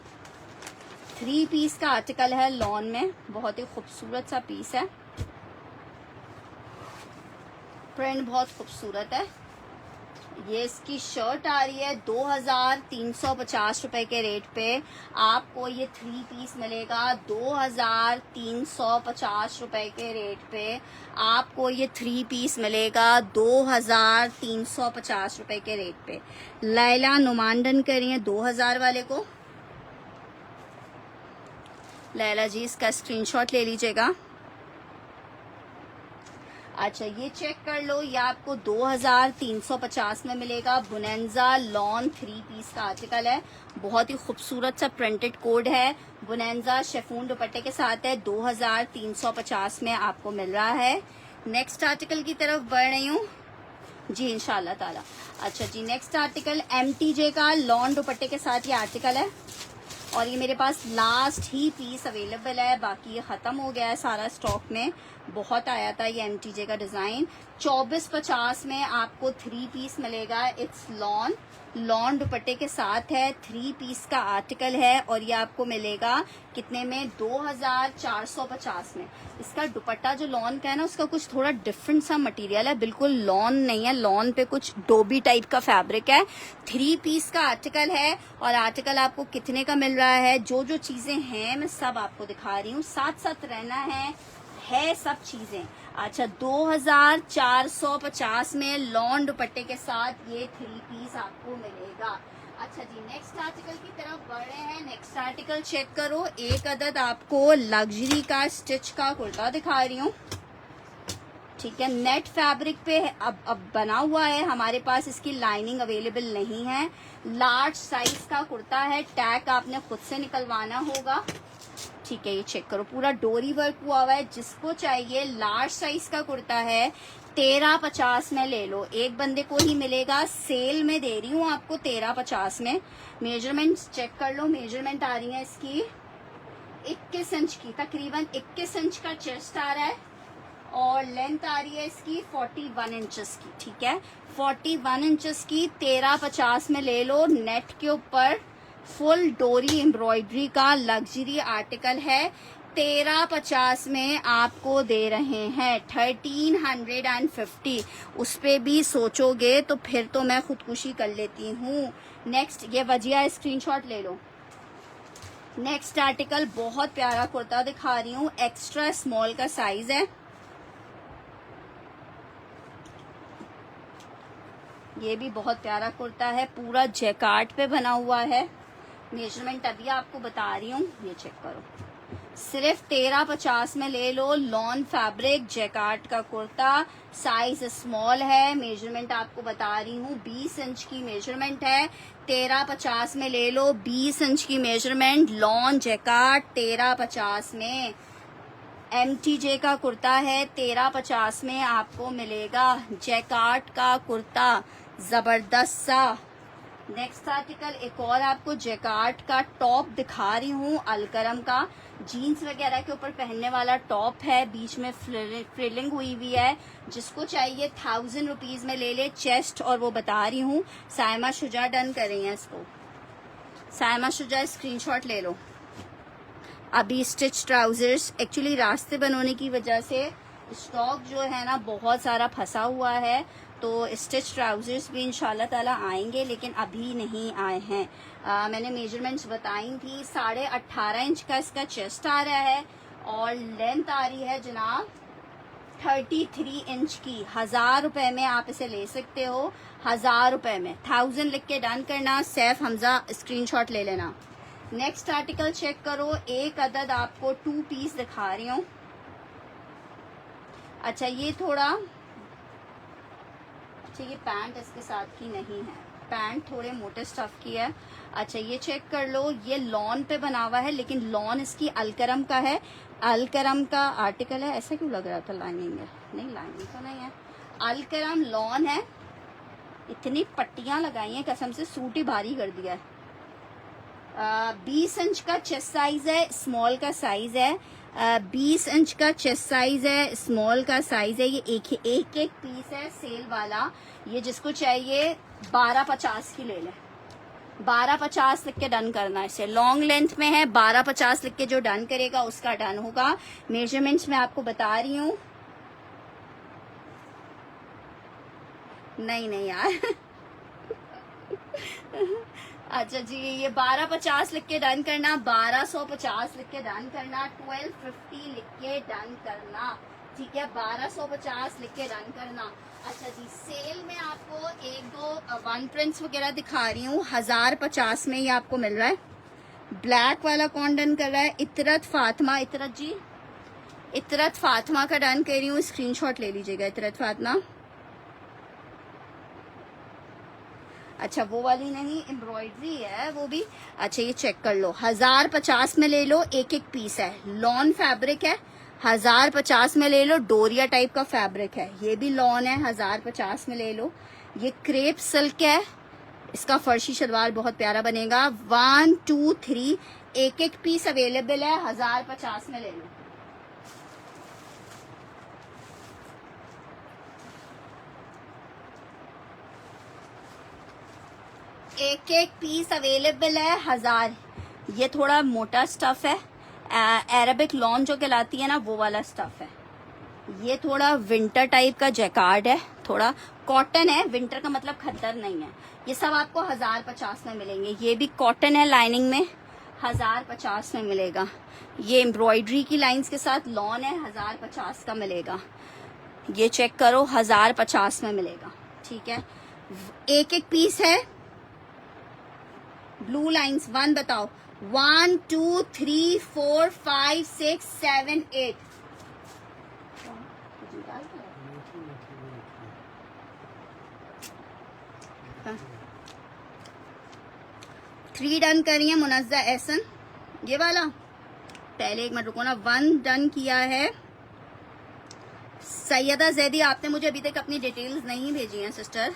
3 पीस का आर्टिकल है, लॉन में, बहुत ही खूबसूरत सा पीस है। प्रिंट बहुत खूबसूरत है। ये इसकी शर्ट आ रही है 2350 रुपए के रेट पे आपको ये 3 पीस मिलेगा। 2350 रुपए के रेट पे आपको ये 3 पीस मिलेगा। 2350 रुपए के रेट पे। लैला नुमांडन करिए 2000 वाले को। लैला जी इसका स्क्रीनशॉट ले लीजिएगा। अच्छा, ये चेक कर लो, ये आपको 2350 में मिलेगा। बुनेंजा लॉन 3 पीस का आर्टिकल है। बहुत ही खूबसूरत सा प्रिंटेड कोड है। बुनेंजा शेफून दुपट्टे के साथ है। 2350 में आपको मिल रहा है। नेक्स्ट आर्टिकल की तरफ बढ़ रही हूँ जी, इंशाल्लाह ताला। अच्छा जी, नेक्स्ट आर्टिकल MTJ का लॉन दुपट्टे के साथ ये आर्टिकल है और ये मेरे पास लास्ट ही पीस अवेलेबल है, बाकी ये खत्म हो गया है सारा स्टॉक में। बहुत आया था ये MTJ का डिजाइन। 2450 में आपको 3 पीस मिलेगा। इट्स लॉन दुपट्टे के साथ है। 3 पीस का आर्टिकल है और ये आपको मिलेगा कितने में? 2450 में। इसका दुपट्टा जो लॉन का है ना, उसका कुछ थोड़ा डिफरेंट सा मटेरियल है, बिल्कुल लॉन नहीं है। लॉन पे कुछ डोबी टाइप का फैब्रिक है। 3 पीस का आर्टिकल है और आर्टिकल आपको कितने का मिल रहा है? जो जो चीजें हैं मैं सब आपको दिखा रही हूँ, साथ साथ रहना है सब चीजें। अच्छा, 2450 में लॉन दुपट्टे के साथ ये 3 पीस आपको मिलेगा। अच्छा जी, नेक्स्ट आर्टिकल की तरफ बढ़ रहे हैं। नेक्स्ट आर्टिकल चेक करो। एक अदद आपको लग्जरी का स्टिच का कुर्ता दिखा रही हूँ, ठीक है। नेट फैब्रिक पे अब बना हुआ है हमारे पास, इसकी लाइनिंग अवेलेबल नहीं है। लार्ज साइज का कुर्ता है। टैग आपने खुद से निकलवाना होगा, ठीक है। ये चेक करो, पूरा डोरी वर्क हुआ हुआ है। जिसको चाहिए लार्ज साइज का कुर्ता है 1350 में ले लो। एक बंदे को ही मिलेगा, सेल में दे रही हूँ आपको 1350 में। मेजरमेंट चेक कर लो, मेजरमेंट आ रही है इसकी 21 इंच की, तकरीबन 21 इंच का चेस्ट आ रहा है और लेंथ आ रही है इसकी 41 इंचेस की, ठीक है। 41 इंचेस की 1350 में ले लो। नेट के ऊपर फुल डोरी एम्ब्रॉयडरी का लग्जरी आर्टिकल है। 1350 में आपको दे रहे हैं 1350। उस पे भी सोचोगे तो फिर तो मैं खुदकुशी कर लेती हूँ। नेक्स्ट, ये वजिया स्क्रीनशॉट ले लो। नेक्स्ट आर्टिकल बहुत प्यारा कुर्ता दिखा रही हूँ, एक्स्ट्रा स्मॉल का साइज है। ये भी बहुत प्यारा कुर्ता है, पूरा जैकार्ड पे बना हुआ है। मेजरमेंट अभी आपको बता रही हूँ, ये चेक करो। सिर्फ 1350 में ले लो। लॉन फैब्रिक जैकार्ड का कुर्ता, साइज स्मॉल है। मेजरमेंट आपको बता रही हूँ 20 इंच की मेजरमेंट है। 1350 में ले लो। 20 इंच की मेजरमेंट, लॉन जैकार्ड 1350 में। MTJ का कुर्ता है, 1350 में आपको मिलेगा। जैकार्ड का कुर्ता जबरदस्त सा। नेक्स्ट आर्टिकल, एक और आपको जैकार्ड का टॉप दिखा रही हूँ, अलकरम का। जीन्स वगैरह के ऊपर पहनने वाला टॉप है, बीच में फ्रिलिंग हुई हुई है। जिसको चाहिए 1000 रुपीज में ले ले। चेस्ट और वो बता रही हूँ। सायमा शुजा डन कर रही है इसको। सायमा शुजा स्क्रीनशॉट ले लो। अभी स्टिच ट्राउजर्स एक्चुअली रास्ते बनने की वजह से स्टॉक जो है ना बहुत सारा फंसा हुआ है, तो स्टिच ट्राउजर्स भी इंशाल्लाह ताला आएंगे, लेकिन अभी नहीं आए हैं। मैंने मेजरमेंट्स बताई थी, 18.5 इंच का इसका चेस्ट आ रहा है और लेंथ आ रही है जनाब 33 इंच की। 1000 रुपए में आप इसे ले सकते हो, 1000 रुपए में। 1000 लिख के डन करना, सैफ हमजा स्क्रीनशॉट ले लेना। नेक्स्ट आर्टिकल चेक करो, एक अदद आपको 2 पीस दिखा रही हूँ। अच्छा ये थोड़ा, अच्छा ये पैंट इसके साथ की नहीं है, पैंट थोड़े मोटे स्टफ की है। अच्छा ये चेक कर लो, ये लॉन पे बना हुआ है, लेकिन लॉन इसकी अलकरम का है, अलकरम का आर्टिकल है। ऐसा क्यों लग रहा था लाइनिंग है? नहीं लाइनिंग तो नहीं है, अलकरम लॉन है। इतनी पट्टियां लगाई हैं कसम से, सूट ही भारी कर दिया है। 20 इंच का चेस्ट साइज है, स्मॉल का साइज है। 20 इंच का चेस्ट साइज है, स्मॉल का साइज है। ये एक पीस है सेल वाला। ये जिसको चाहिए 12.50 की ले ले, 12.50 लिख के डन करना। इसे लॉन्ग लेंथ में है, 12.50 लिख के जो डन करेगा उसका डन होगा। मेजरमेंट्स मैं आपको बता रही हूँ। नहीं यार अच्छा जी, ये 12.50 लिख के डन करना, 1250 लिख के डन करना, 1250 लिख के डन करना, ठीक है। 1250 लिख के डन करना। अच्छा जी, सेल में आपको एक दो वन प्रिंट्स वगैरह दिखा रही हूँ, 1050 में ये आपको मिल रहा है। ब्लैक वाला कौन डन कर रहा है? इतरत फातिमा। इतरत जी, इतरत फातिमा का डन कर रही हूँ, स्क्रीनशॉट ले लीजिएगा। इतरत फातिमा, अच्छा वो वाली नहीं, एम्ब्रॉयडरी है वो भी। अच्छा ये चेक कर लो, 1050 में ले लो, एक पीस है, लॉन फैब्रिक है। 1050 में ले लो, डोरिया टाइप का फैब्रिक है, ये भी लॉन है, 1050 में ले लो। ये क्रेप सिल्क है, इसका फर्शी शलवार बहुत प्यारा बनेगा। 1 2 3 एक पीस अवेलेबल है, 1050 में ले लो। एक पीस अवेलेबल है, 1000। ये थोड़ा मोटा स्टफ है, अरेबिक लॉन जो कहलाती है ना, वो वाला स्टफ है। ये थोड़ा विंटर टाइप का जैकार्ड है, थोड़ा कॉटन है, विंटर का मतलब खद्दर नहीं है। ये सब आपको 1050 में मिलेंगे। ये भी कॉटन है लाइनिंग में, 1050 में मिलेगा। ये एम्ब्रॉयडरी की लाइंस के साथ लॉन है, 1050 का मिलेगा। ये चेक करो, 1050 में मिलेगा, ठीक है। एक पीस है, ब्लू लाइंस 1 बताओ, 1 2 3 4 5 6 7 8। 3 डन करी है मुनज़्ज़ा एहसन, ये वाला। पहले एक मिनट रुको ना, 1 डन किया है सैयदा जैदी। आपने मुझे अभी तक अपनी डिटेल्स नहीं भेजी हैं सिस्टर।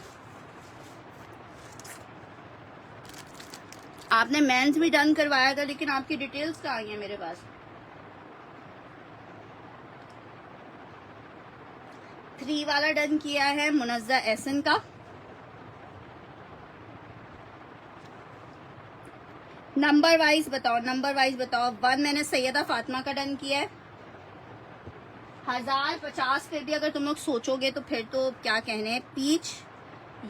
आपने मेंस भी डन करवाया था, लेकिन आपकी डिटेल्स कहाँ आई हैं मेरे पास? 3 वाला डन किया है मुनज़्ज़ा एहसन का। नंबर वाइज बताओ, नंबर वाइज बताओ। 1 मैंने सैयदा फातिमा का डन किया है, 1050। फिर भी अगर तुम लोग सोचोगे तो फिर तो क्या कहने। पीच,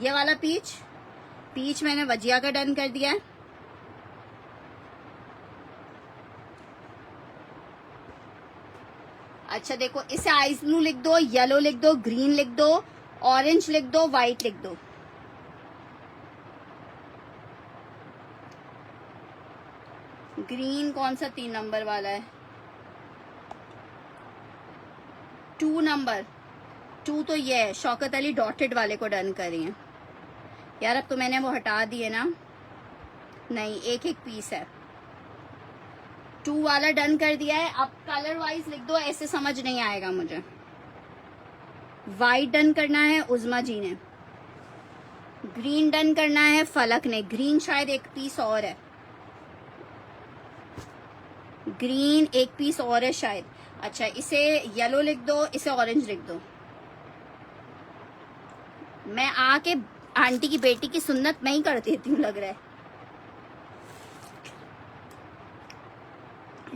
ये वाला पीच मैंने वजिया का डन कर दिया है। अच्छा देखो, इसे आइस ब्लू लिख दो, येलो लिख दो, ग्रीन लिख दो, ऑरेंज लिख दो, व्हाइट लिख दो। ग्रीन कौन सा 3 नंबर वाला है? 2 नंबर 2 तो ये है, शौकत अली डॉटेड वाले को डन कर रही है यार। अब तो मैंने वो हटा दिए ना, नहीं एक पीस है। 2 वाला डन कर दिया है। अब कलर वाइज लिख दो, ऐसे समझ नहीं आएगा मुझे। वाइट डन करना है उज़मा जी ने, ग्रीन डन करना है फलक ने। ग्रीन शायद एक पीस और है, ग्रीन एक पीस और है शायद। अच्छा इसे येलो लिख दो, इसे ऑरेंज लिख दो। मैं आके आंटी की बेटी की सुन्नत मैं ही कर देती हूँ लग रहा है।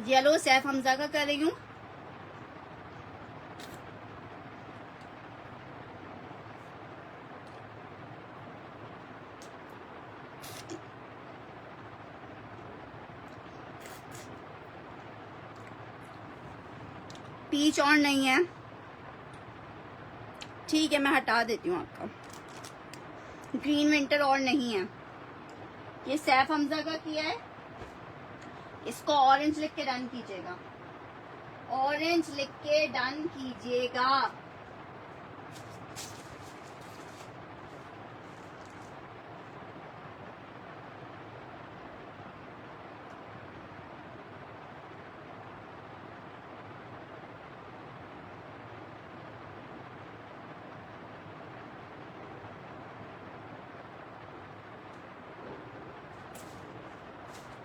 येलो सैफ हमजा का कर रही हूँ। पीच और नहीं है, ठीक है मैं हटा देती हूँ आपका। ग्रीन विंटर और नहीं है। ये सैफ हमजा का किया है, इसको ऑरेंज लिख के डन कीजिएगा, ऑरेंज लिख के डन कीजिएगा।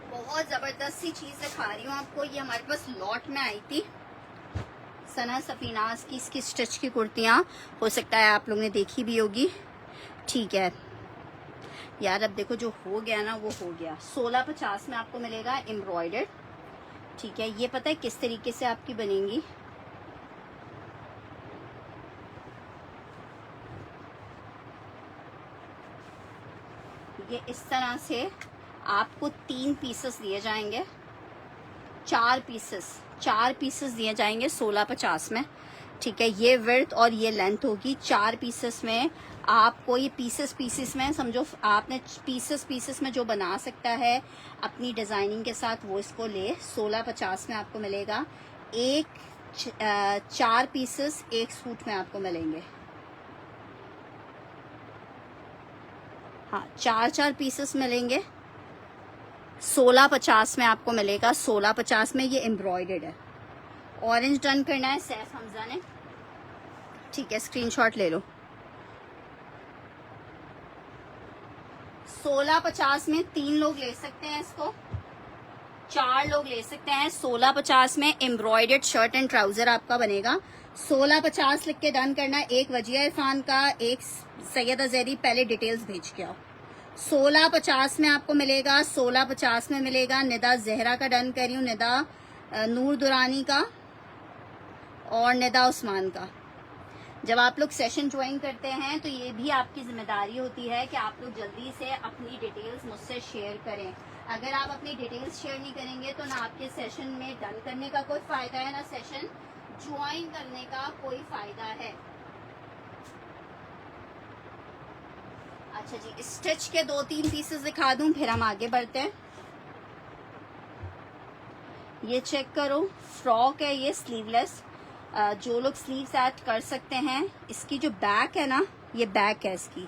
बहुत जबरदस्त सी चीज दिखा रही हूँ आपको। ये हमारे पास लॉट में आई थी सना सफीनाज की, इसकी स्टिच की कुर्तियाँ, हो सकता है आप लोग ने देखी भी होगी। ठीक है यार, अब देखो जो हो गया ना वो हो गया। 1650 में आपको मिलेगा एम्ब्रॉयडर्ड। ठीक है, ये पता है किस तरीके से आपकी बनेंगी। ये इस तरह से आपको 3 पीसेस दिए जाएंगे, 4 पीसेस दिए जाएंगे 1650 में। ठीक है, ये विड्थ और ये लेंथ होगी। 4 पीसेस में आपको ये पीसेस में समझो, आपने पीसेस में जो बना सकता है अपनी डिजाइनिंग के साथ वो इसको ले। 1650 में आपको मिलेगा। 4 पीसेस एक सूट में आपको मिलेंगे। हाँ, 4 पीसेस मिलेंगे। 1650 में आपको मिलेगा। 1650 में ये एम्ब्रॉयडर्ड है। ऑरेंज डन करना है सैफ हमजा ने। ठीक है, स्क्रीनशॉट ले लो। 1650 में 3 लोग ले सकते हैं इसको, 4 लोग ले सकते हैं। 1650 में एम्ब्रॉयडर्ड शर्ट एंड ट्राउजर आपका बनेगा। 1650 लिख के डन करना है। एक वजिया इरफान का, एक सैयद अजहरी, पहले डिटेल्स भेज के आओ। 1650 में आपको मिलेगा। 1650 में मिलेगा। निदा जहरा का डन कर रही हूँ, निदा नूर दुरानी का और निदा उस्मान का। जब आप लोग सेशन ज्वाइन करते हैं तो ये भी आपकी जिम्मेदारी होती है कि आप लोग जल्दी से अपनी डिटेल्स मुझसे शेयर करें। अगर आप अपनी डिटेल्स शेयर नहीं करेंगे तो ना आपके सेशन में डन करने का कोई फायदा है, ना सेशन ज्वाइन करने का कोई फायदा है। अच्छा जी, स्टिच के 2-3 पीसेस दिखा दूं फिर हम आगे बढ़ते हैं। ये चेक करो, फ्रॉक है ये स्लीवलेस। जो लोग स्लीव्स ऐड कर सकते हैं। इसकी जो बैक है ना, ये बैक है इसकी,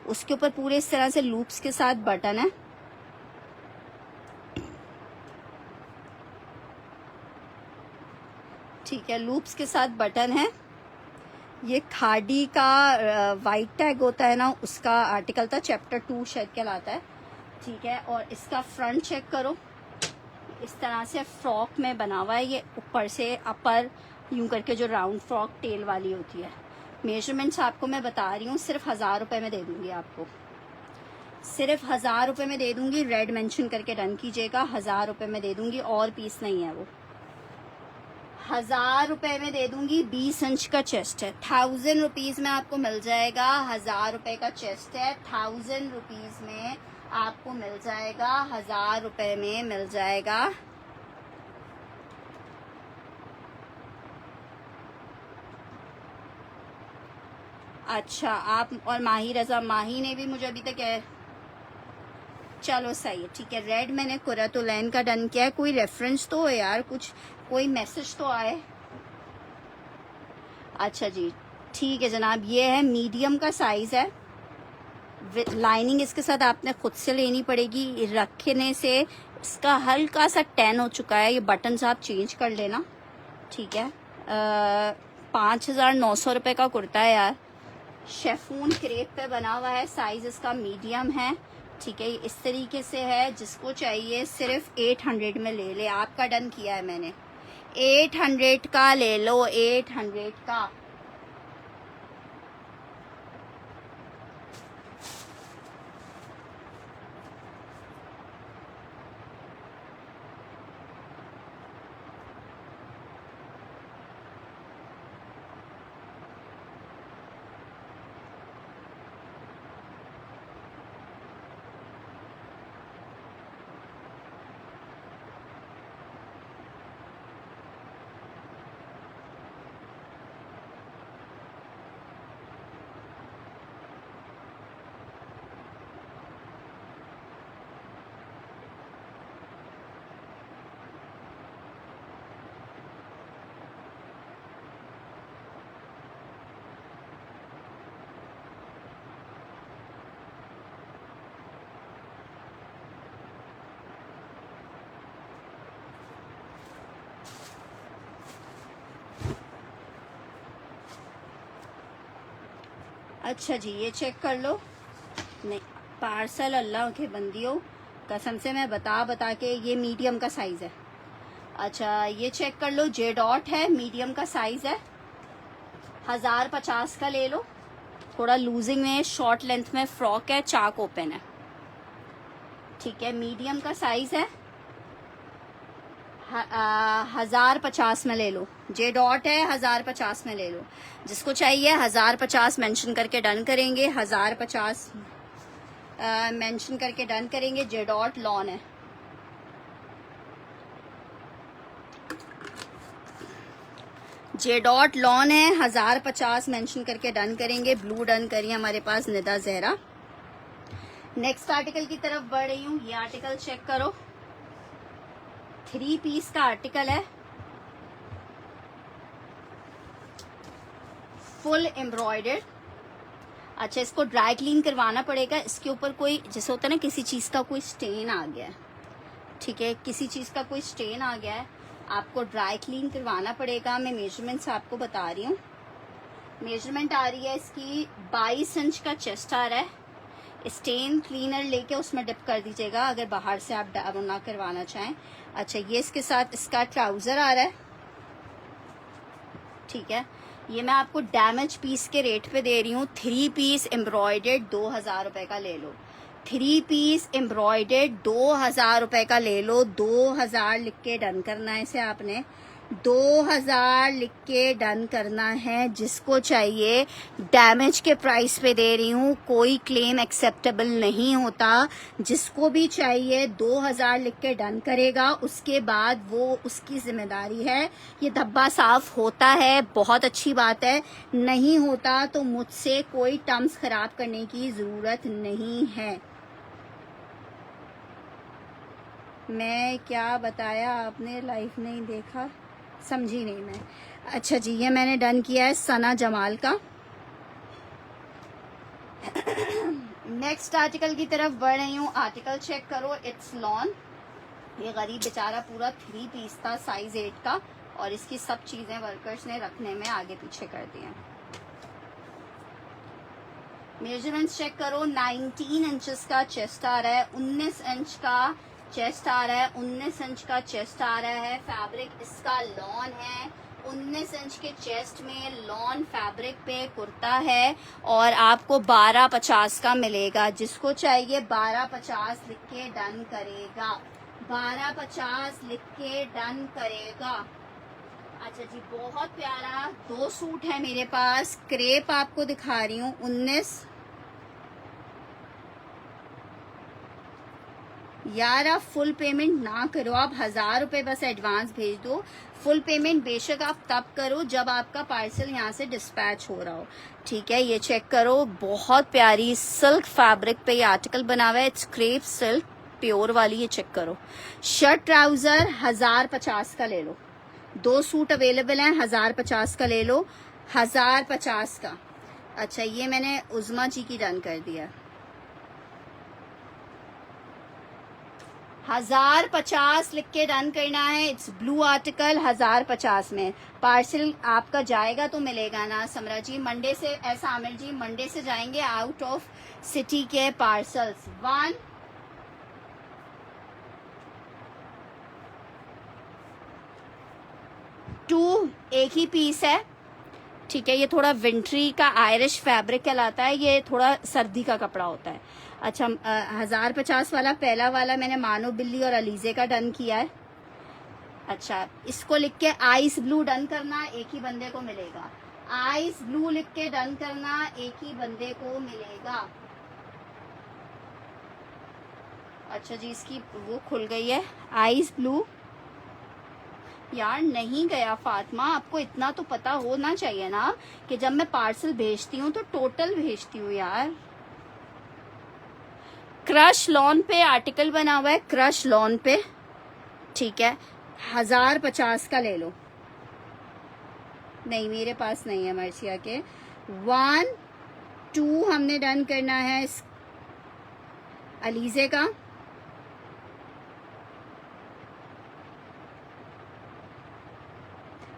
उसके ऊपर पूरे इस तरह से लूप्स के साथ बटन है। ठीक है, लूप्स के साथ बटन है। ये खादी का वाइट टैग होता है ना, उसका आर्टिकल था, चैप्टर 2 शायद कहलाता है। ठीक है, और इसका फ्रंट चेक करो, इस तरह से फ्रॉक में बना हुआ है। ये ऊपर से अपर यूं करके जो राउंड फ्रॉक टेल वाली होती है। मेजरमेंट्स आपको मैं बता रही हूँ, सिर्फ 1000 रुपये में दे दूंगी आपको, सिर्फ 1000 रुपये में दे दूंगी। रेड मेंशन करके डन कीजिएगा, 1000 रुपये में दे दूंगी, और पीस नहीं है वो। 1000 रुपये में दे दूंगी। 20 इंच का चेस्ट है। 1000 रुपीज में आपको मिल जाएगा। 1000 रुपये का चेस्ट है, 1000 रुपीज में आपको मिल जाएगा। 1000 रुपये में मिल जाएगा। अच्छा, आप और माही रजा, माही ने भी मुझे अभी तक है, चलो सही है। ठीक है, रेड मैंने कुरतुलैन का डन किया है। कोई रेफरेंस तो हो यार, कुछ कोई मैसेज तो आए। अच्छा जी, ठीक है जनाब, ये है मीडियम का साइज है। लाइनिंग इसके साथ आपने खुद से लेनी पड़ेगी, रखने से इसका हल्का सा टैन हो चुका है। ये बटन आप चेंज कर लेना। ठीक है, 5900 रुपये का कुर्ता है यार। शेफून क्रेप पे बना हुआ है, साइज इसका मीडियम है। ठीक है, इस तरीके से है। जिसको चाहिए सिर्फ 800 में ले ले। आपका डन किया है मैंने, 800 का ले लो, 800 का। अच्छा जी, ये चेक कर लो। नहीं, पार्सल अल्लाह के बंदियों, कसम से मैं बता के, ये मीडियम का साइज है। अच्छा ये चेक कर लो, जे डॉट है, मीडियम का साइज है, 1050 का ले लो। थोड़ा लूजिंग में, शॉर्ट लेंथ में फ्रॉक है, चाक ओपन है, ठीक है, मीडियम का साइज है, 1050 में ले लो। जे डॉट है, 1050 में ले लो। जिसको चाहिए 1050 मेंशन करके डन करेंगे, 1050 मेंशन करके डन करेंगे। जे डॉट लॉन है, जे डॉट लॉन है, 1050 मेंशन करके डन करेंगे। ब्लू डन करिए हमारे पास निदा जहरा। नेक्स्ट आर्टिकल की तरफ बढ़ रही हूँ। ये आर्टिकल चेक करो, 3 पीस का आर्टिकल है, फुल एम्ब्रॉयडर्ड। अच्छा, इसको ड्राई क्लीन करवाना पड़ेगा। इसके ऊपर कोई, जैसे होता है ना, किसी चीज का कोई स्टेन आ गया है, ठीक है, किसी चीज का कोई स्टेन आ गया है, आपको ड्राई क्लीन करवाना पड़ेगा। मैं मेजरमेंट्स आपको बता रही हूँ। मेजरमेंट आ रही है इसकी, 22 इंच का चेस्ट आ रहा है। स्टेन क्लीनर लेके उसमें डिप कर दीजिएगा अगर बाहर से आप ना करवाना चाहें। अच्छा, ये इसके साथ इसका ट्राउजर आ रहा है, ठीक है। ये मैं आपको डैमेज पीस के रेट पे दे रही हूँ। 3 पीस एम्ब्रॉयडर्ड 2000 रुपए का ले लो। 3 पीस एम्ब्रॉयडर्ड 2000 रुपए का ले लो। 2000 लिख के डन करना है इसे आपने, 2000 लिख के डन करना है। जिसको चाहिए, डैमेज के प्राइस पे दे रही हूँ, कोई क्लेम एक्सेप्टेबल नहीं होता। जिसको भी चाहिए 2000 लिख के डन करेगा, उसके बाद वो उसकी जिम्मेदारी है। ये धब्बा साफ होता है, बहुत अच्छी बात है, नहीं होता तो मुझसे कोई टर्म्स खराब करने की जरूरत नहीं है। मैं क्या बताया आपने, लाइफ नहीं देखा, समझी नहीं मैं। अच्छा जी, ये मैंने डन किया है सना जमाल का। नेक्स्ट आर्टिकल की तरफ बढ़ रही हूँ। आर्टिकल चेक करो, इट्स लॉन। ये गरीब बेचारा पूरा 3 पीस था, साइज 8 का, और इसकी सब चीजें वर्कर्स ने रखने में आगे पीछे कर दी हैं। मेजरमेंट्स चेक करो, 19 इंचेस का चेस्ट आ रहा है, 19 इंच का चेस्ट आ रहा है, 19 इंच का चेस्ट आ रहा है। फैब्रिक इसका लॉन है, 19 इंच के चेस्ट में लॉन फैब्रिक पे कुर्ता है, और आपको 1250 का मिलेगा। जिसको चाहिए 1250 लिख के डन करेगा, 1250 लिख के डन करेगा। अच्छा जी, बहुत प्यारा 2 सूट है मेरे पास। क्रेप आपको दिखा रही हूँ, 19। यार आप फुल पेमेंट ना करो, आप 1000 रुपए बस एडवांस भेज दो। फुल पेमेंट बेशक आप तब करो जब आपका पार्सल यहाँ से डिस्पैच हो रहा हो, ठीक है। ये चेक करो, बहुत प्यारी सिल्क फैब्रिक पे ये आर्टिकल बना हुआ है। इट्स क्रेप सिल्क प्योर वाली। ये चेक करो, शर्ट ट्राउजर 1050 का ले लो। 2 सूट अवेलेबल हैं, 1050 का ले लो, 1050 का। अच्छा, ये मैंने उज़मा जी की डन कर दिया, 1050 लिख के डन करना है। इट्स ब्लू आर्टिकल, 1050 में। पार्सल आपका जाएगा तो मिलेगा ना समरा जी। मंडे से, ऐसा आमिर जी, मंडे से जाएंगे आउट ऑफ सिटी के पार्सल्स। 1 2 एक ही पीस है, ठीक है। ये थोड़ा विंट्री का आयरिश फैब्रिक कहलाता है, ये थोड़ा सर्दी का कपड़ा होता है। अच्छा, 1050 वाला पहला वाला मैंने मानो बिल्ली और अलीजे का डन किया है। अच्छा, इसको लिख के आइस ब्लू डन करना, एक ही बंदे को मिलेगा। आइस ब्लू लिख के डन करना, एक ही बंदे को मिलेगा। अच्छा जी, इसकी वो खुल गई है, आइस ब्लू। यार नहीं गया फातिमा, आपको इतना तो पता होना चाहिए ना कि जब मैं पार्सल भेजती हूँ तो टोटल भेजती हूँ यार। क्रश लॉन पे आर्टिकल बना हुआ है, क्रश लॉन पे, ठीक है। 1050 का ले लो। नहीं, मेरे पास नहीं है मर्सिया के। 1 2 हमने डन करना है अलीजे का।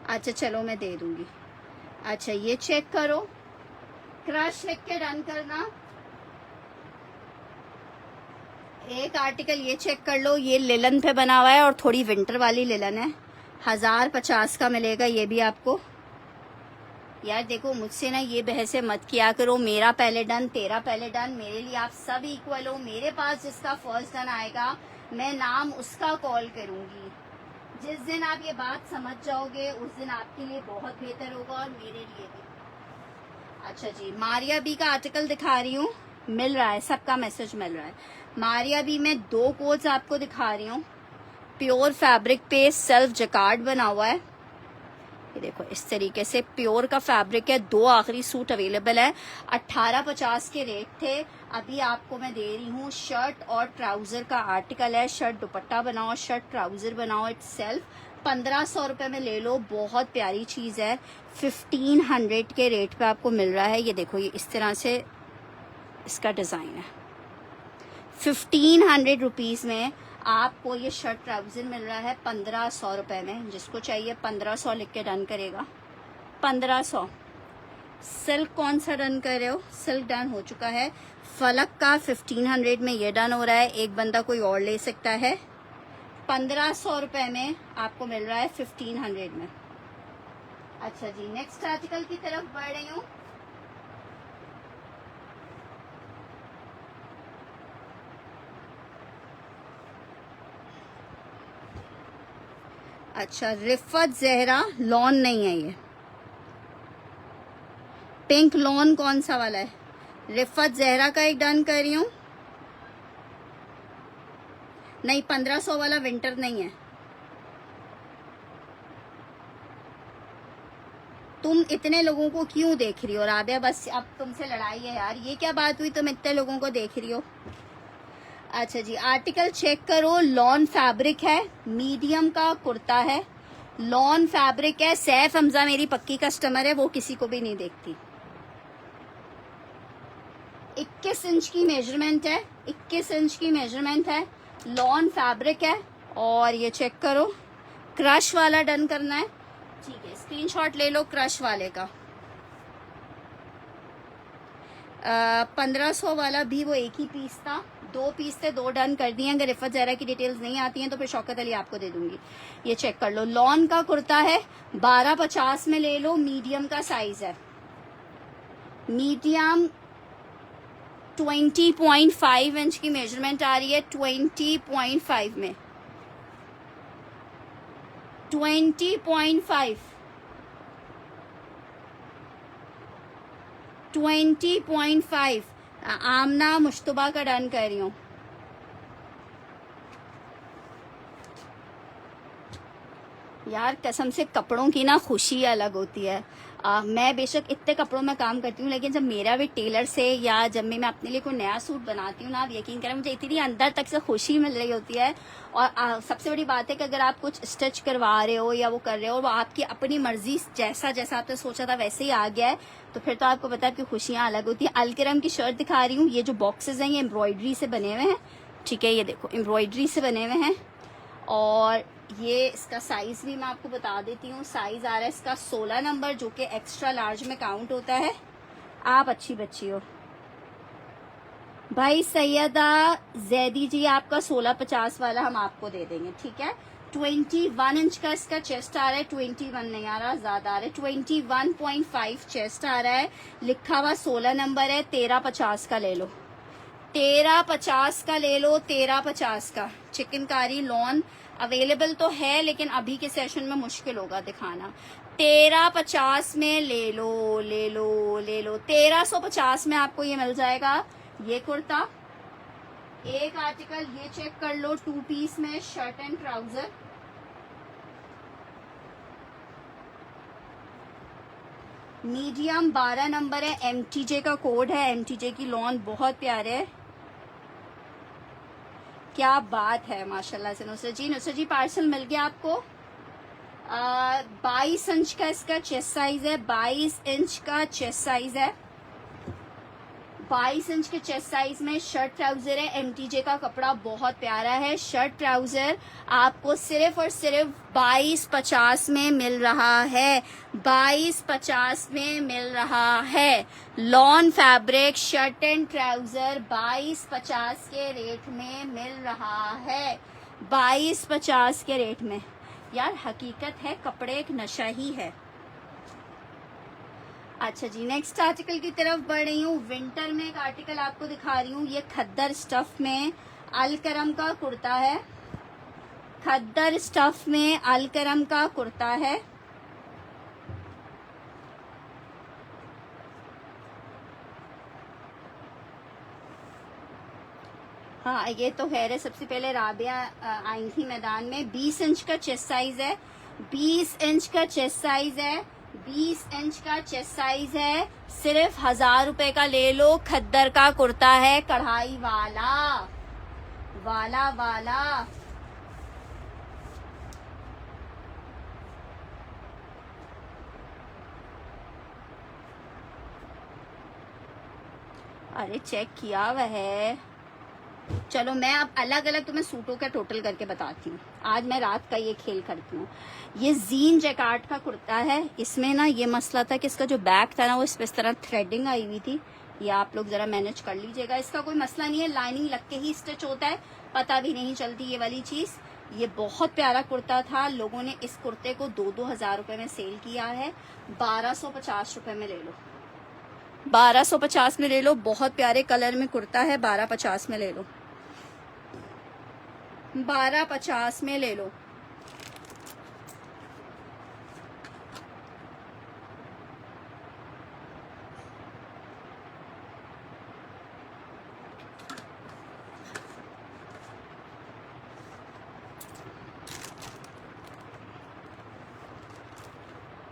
अच्छा चलो मैं दे दूंगी। अच्छा, ये चेक करो, क्रश लिख के डन करना। एक आर्टिकल ये चेक कर लो, ये लिलन पे बना हुआ है और थोड़ी विंटर वाली लिलन है, 1050 का मिलेगा ये भी आपको। यार देखो, मुझसे ना ये बहसे मत किया करो, मेरा पहले डन तेरा पहले डन, मेरे लिए आप सब इक्वल हो। मेरे पास जिसका फर्स्ट डन आएगा मैं नाम उसका कॉल करूंगी। जिस दिन आप ये बात समझ जाओगे उस दिन आपके लिए बहुत बेहतर होगा और मेरे लिए भी। अच्छा जी, मारिया बी का आर्टिकल दिखा रही हूँ, मिल रहा है सबका मैसेज मिल रहा है। मारिया बी में 2 कोड्स आपको दिखा रही हूँ। प्योर फैब्रिक पे सेल्फ जकार्ड बना हुआ है, ये देखो इस तरीके से प्योर का फैब्रिक है। 2 आखिरी सूट अवेलेबल है, 1850 के रेट थे, अभी आपको मैं दे रही हूँ। शर्ट और ट्राउजर का आर्टिकल है, शर्ट दुपट्टा बनाओ, शर्ट ट्राउजर बनाओ, इट्स सेल्फ 1500 रुपये में ले लो, बहुत प्यारी चीज़ है। 1500 के रेट पे आपको मिल रहा है। ये देखो, ये इस तरह से इसका डिज़ाइन है। 1500 रुपीज़ में आपको ये शर्ट ट्राउजर मिल रहा है 1500 रुपये में। जिसको चाहिए 1500 लिख के डन करेगा। 1500। सिल्क कौन सा डन कर रहे हो? सिल्क डन हो चुका है। फलक का 1500 में ये डन हो रहा है, एक बंदा कोई और ले सकता है। 1500 रुपये में आपको मिल रहा है 1500 में। अच्छा जी, नेक्स्ट आर्टिकल की तरफ बढ़ रही हूँ। अच्छा, रिफत जहरा लॉन नहीं है, ये पिंक लॉन कौन सा वाला है? रिफत जहरा का एक डन कर रही हूँ। नहीं, 1500 वाला विंटर नहीं है। तुम इतने लोगों को क्यों देख रही हो राबिया? बस अब तुमसे लड़ाई है यार, ये क्या बात हुई तुम इतने लोगों को देख रही हो? अच्छा जी, आर्टिकल चेक करो, लॉन फैब्रिक है, मीडियम का कुर्ता है, लॉन फैब्रिक है। सैफ हमजा मेरी पक्की कस्टमर है, वो किसी को भी नहीं देखती। 21 इंच की मेजरमेंट है, 21 इंच की मेजरमेंट है, लॉन फैब्रिक है। और ये चेक करो, क्रश वाला डन करना है, ठीक है, स्क्रीनशॉट ले लो क्रश वाले का। 1500 वाला भी वो एक ही पीस था, 2 पीस थे, 2 डन कर दिए। अगर रिफत जहरा की डिटेल्स नहीं आती हैं तो फिर शौकत अली आपको दे दूंगी। ये चेक कर लो, लॉन का कुर्ता है, 1250 में ले लो, मीडियम का साइज है। मीडियम 20.5 इंच की मेजरमेंट आ रही है, 20.5 में, 20.5 20.5। आमना मुश्तबा का डन कर रही हूँ। यार कसम से कपड़ों की ना खुशी अलग होती है। मैं बेशक इतने कपड़ों में काम करती हूँ, लेकिन जब मेरा भी टेलर से या जब मैं अपने लिए कोई नया सूट बनाती हूँ ना, आप यकीन करें मुझे इतनी अंदर तक से खुशी मिल रही होती है। और सबसे बड़ी बात है कि अगर आप कुछ स्टिच करवा रहे हो या वो कर रहे हो, वो आपकी अपनी मर्जी, जैसा जैसा आपने सोचा था वैसे ही आ गया है, तो फिर तो आपको पता है कि खुशियाँ अलग होती है। अलकरम की शर्ट दिखा रही हूँ, ये जो बॉक्सेस हैं ये एम्ब्रॉयडरी से बने हुए हैं, ठीक है, ये देखो एम्ब्रॉयडरी से बने हुए हैं। और ये इसका साइज भी मैं आपको बता देती हूँ, साइज आ रहा है इसका 16 नंबर, जो कि एक्स्ट्रा लार्ज में काउंट होता है। आप अच्छी बच्ची हो भाई। सैयदा जैदी जी, आपका 1650 वाला हम आपको दे देंगे, ठीक है। 21 इंच का इसका चेस्ट आ रहा है, 21 नहीं आ रहा, ज्यादा आ रहा है, 21.5 चेस्ट आ रहा है, लिखा हुआ 16 नंबर है। 1350 का ले लो, 1350 का ले लो, 1350 का। चिकनकारी लॉन अवेलेबल तो है, लेकिन अभी के सेशन में मुश्किल होगा दिखाना। 1350 में ले लो, ले लो, ले लो। 1350 में आपको ये मिल जाएगा, ये कुर्ता। एक आर्टिकल ये चेक कर लो, 2 पीस में shirt and trouser, medium 12 number है, एमटीजे का कोड है, एमटीजे की लॉन बहुत प्यारे है। क्या बात है, माशाल्लाह से। नुसरत जी पार्सल मिल गया आपको। 22 इंच का इसका चेस्ट साइज है, 22 इंच का चेस्ट साइज है, 22 इंच के चेस्ट साइज में शर्ट ट्राउजर है। MTJ का कपड़ा बहुत प्यारा है। शर्ट ट्राउजर आपको सिर्फ और सिर्फ 22.50 में मिल रहा है। 22.50 में मिल रहा है। Lawn fabric shirt and trouser 22.50 के रेट में मिल रहा है। 22.50 के रेट में। यार हकीकत है, कपड़े एक नशा ही है। अच्छा जी, नेक्स्ट आर्टिकल की तरफ बढ़ रही हूँ। विंटर में एक आर्टिकल आपको दिखा रही हूँ। ये खद्दर स्टफ में अलकरम का कुर्ता है। खद्दर स्टफ में अलकरम का कुर्ता है। हाँ, ये तो खैर है। सबसे पहले राबिया आई थी मैदान में। 20 इंच का चेस्ट साइज है। 20 इंच का चेस्ट साइज है। 20 इंच का चेस्ट साइज है। सिर्फ 1000 रुपए का ले लो। खद्दर का कुर्ता है, कढ़ाई वाला वाला वाला। अरे चेक किया हुआ है। चलो मैं अब अलग अलग तुम्हें सूटों का टोटल करके बताती हूँ। आज मैं रात का ये खेल करती हूँ। ये जीन जैकार्ड का कुर्ता है। इसमें ना ये मसला था कि इसका जो बैक था ना, वो इस तरह थ्रेडिंग आई हुई थी। ये आप लोग जरा मैनेज कर लीजिएगा। इसका कोई मसला नहीं है, लाइनिंग लग के ही स्टिच होता है, पता भी नहीं चलती ये वाली चीज। ये बहुत प्यारा कुर्ता था। लोगों ने इस कुर्ते को 2-2 हजार रुपए में सेल किया है। 1250 रुपए में ले लो। 1250 में ले लो। बहुत प्यारे कलर में कुर्ता है। 1250 में ले लो। 1250 में ले लो।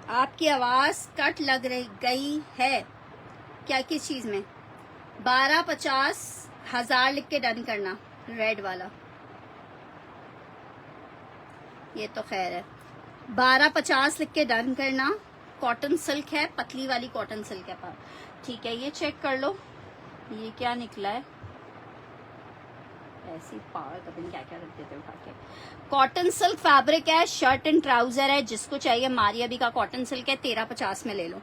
आपकी आवाज कट लग रही गई है क्या? किस चीज में? 1250 1000 लिख के डन करना। रेड वाला ये तो खैर है। 1250 लिख के डन करना। कॉटन सिल्क है, पतली वाली कॉटन सिल्क है। ठीक है, ये चेक कर लो। ये क्या निकला है? ऐसी पावर कभी क्या क्या रख देते उठा के। कॉटन सिल्क फैब्रिक है। शर्ट एंड ट्राउजर है। जिसको चाहिए मारिया भी का कॉटन सिल्क है। 1350 में ले लो।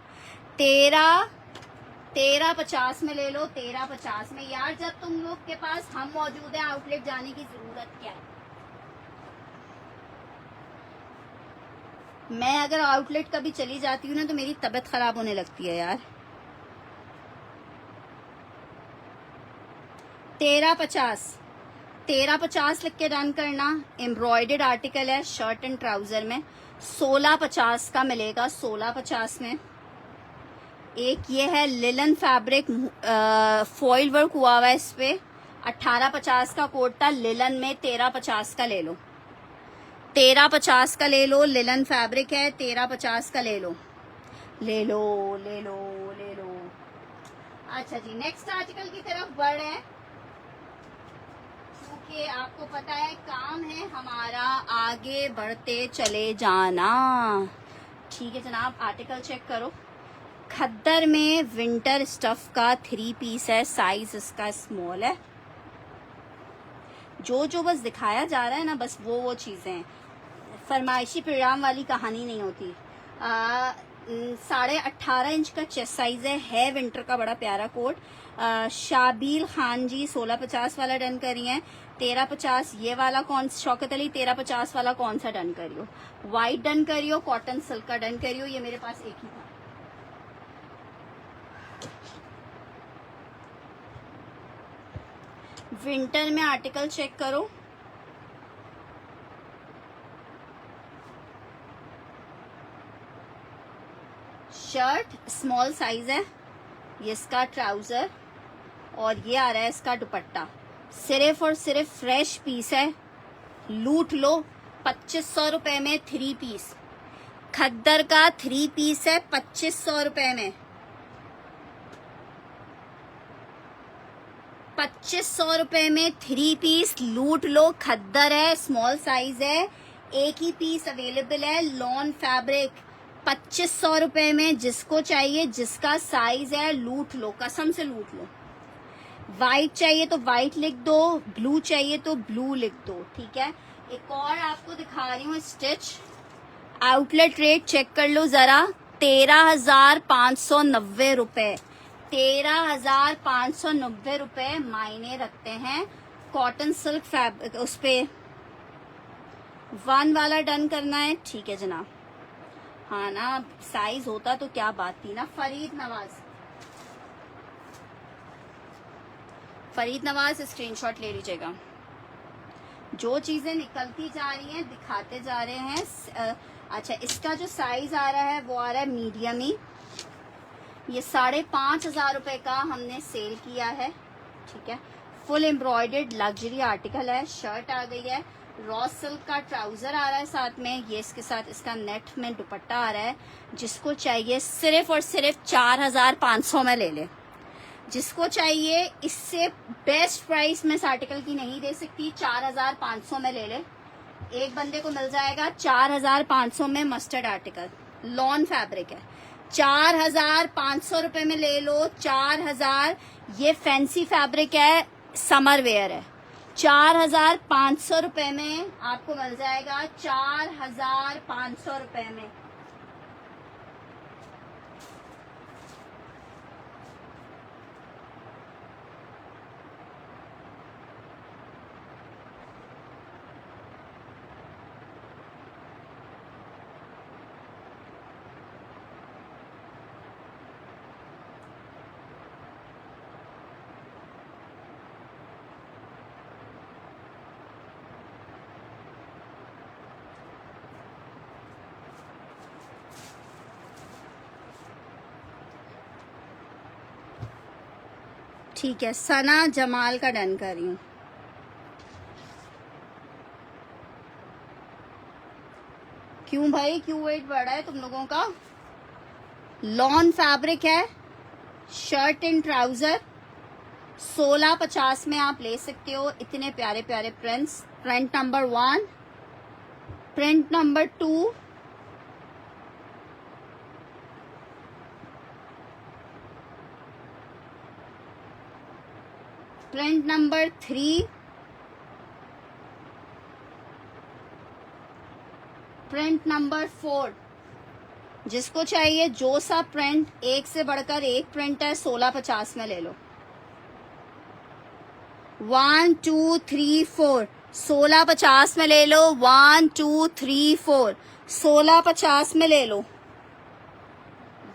1350 में ले लो। 1350 में। यार जब तुम लोग के पास हम मौजूद है, आउटलेट जाने की जरूरत क्या है? मैं अगर आउटलेट कभी चली जाती हूँ ना, तो मेरी तबीयत खराब होने लगती है यार। 1350 लिख के डन करना। एम्ब्रॉयडर्ड आर्टिकल है, शर्ट एंड ट्राउजर में। 1650 का मिलेगा। 1650 में। एक ये है लिलन फैब्रिक, फॉइल वर्क हुआ हुआ है इस पे। 1850 का कोट था लिलन में। 1350 का ले लो। 1350 का ले लो। लिलन फैब्रिक है। 1350 का ले लो। ले लो ले लो ले लो। अच्छा जी, नेक्स्ट आर्टिकल की तरफ बढ़ रहे हैं। क्योंकि आपको पता है काम है हमारा आगे बढ़ते चले जाना। ठीक है जनाब, आर्टिकल चेक करो। खद्दर में विंटर स्टफ का 3 पीस है। साइज इसका स्मॉल है। जो बस दिखाया जा रहा है ना, बस वो चीजें हैं। फरमाइशी प्रोग्राम वाली कहानी नहीं होती। 18.5 इंच का चेस्ट साइज है विंटर का बड़ा प्यारा कोट। शाबील खान जी 1650 वाला डन करी है। 1350 ये वाला कौन? शौकत अली 1350 वाला कौन सा डन करियो? व्हाइट डन करियो, कॉटन सिल्क का डन करियो। ये मेरे पास एक ही था। विंटर में आर्टिकल चेक करो। शर्ट स्मॉल साइज है। ये इसका ट्राउजर और ये आ रहा है इसका दुपट्टा। सिर्फ और सिर्फ फ्रेश पीस है। लूट लो। 2500 रुपए में 3 पीस। खद्दर का 3 पीस है 2500 रुपए में। 2500 रुपए में 3 पीस लूट लो। खद्दर है, स्मॉल साइज है। एक ही पीस अवेलेबल है। लॉन फैब्रिक 2500 रुपए में। जिसको चाहिए, जिसका साइज है, लूट लो, कसम से लूट लो। वाइट चाहिए तो वाइट लिख दो, ब्लू चाहिए तो ब्लू लिख दो, ठीक है। एक और आपको दिखा रही हूँ स्टिच। आउटलेट रेट चेक कर लो जरा, 13,590 रुपए, 13,590 रुपए मायने रखते हैं। कॉटन सिल्क फैब्रिक, उस पे 1 वाला डन करना है, ठीक है जनाब। हाँ ना, साइज होता तो क्या बात थी ना। फरीद नवाज स्क्रीनशॉट ले लीजिएगा। जो चीजें निकलती जा रही हैं दिखाते जा रहे हैं। अच्छा, इसका जो साइज आ रहा है वो आ रहा है मीडियम ही। ये 5,500 रुपए का हमने सेल किया है, ठीक है। फुल एम्ब्रॉयडर्ड लग्जरी आर्टिकल है। शर्ट आ गई है, रॉ सिल्क का ट्राउजर आ रहा है साथ में, ये इसके साथ इसका नेट में दुपट्टा आ रहा है। जिसको चाहिए सिर्फ और सिर्फ 4,500 में ले ले। जिसको चाहिए, इससे बेस्ट प्राइस मैं इस आर्टिकल की नहीं दे सकती, 4,500 में ले ले। एक बंदे को मिल जाएगा 4,500 में मस्टर्ड आर्टिकल, लॉन फैब्रिक है, 4,500 रुपए में ले लो। 4,000, ये फैंसी फैब्रिक है, समर वेयर है। 4,500 रुपए में आपको मिल जाएगा, 4,500 रुपए में। ठीक है, सना जमाल का डन कर रही हूँ। क्यों भाई, क्यों वेट बढ़ा है तुम लोगों का? लॉन फैब्रिक है, शर्ट एंड ट्राउजर, 1650 में आप ले सकते हो। इतने प्यारे प्यारे prints. Print number 1, print number 2, print number 3, print number 4। जिसको चाहिए जो सा प्रिंट, एक से बढ़कर एक प्रिंट है, 1650 में ले लो। 1 2 3 4, 1650 में ले लो। 1 2 3 4, 1650 में ले लो।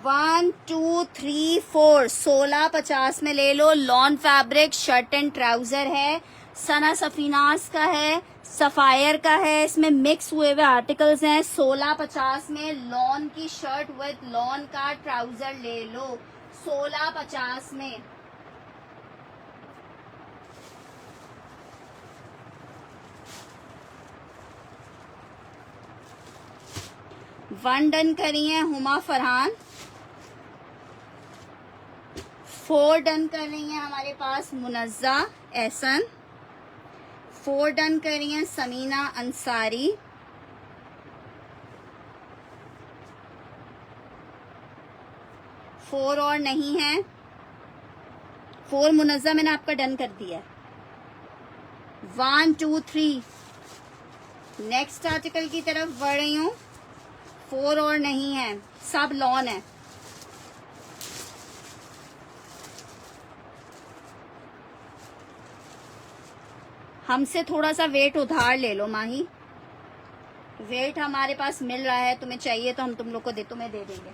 1 2 3 4, 1650 में ले लो। Lawn fabric, shirt and trouser है, सना सफीनास का है, सफायर का है, इसमें मिक्स हुए हुए आर्टिकल्स हैं। 1650 में लॉन की शर्ट विद लॉन का ट्राउजर ले लो, 1650 में। वन डन करी है हुमा फरहान, 4 डन कर रही हैं हमारे पास मुनज्जा एहसन, 4 डन कर रही हैं समीना अंसारी, 4 और नहीं है। 4 मुनज्जा मैंने आपका डन कर दिया। 1 2 3, नेक्स्ट आर्टिकल की तरफ बढ़ रही हूँ। 4 और नहीं है, सब लॉन है। हमसे थोड़ा सा वेट उधार ले लो माही, वेट हमारे पास मिल रहा है, तुम्हें चाहिए तो हम तुम लोग को तुम्हें दे देंगे।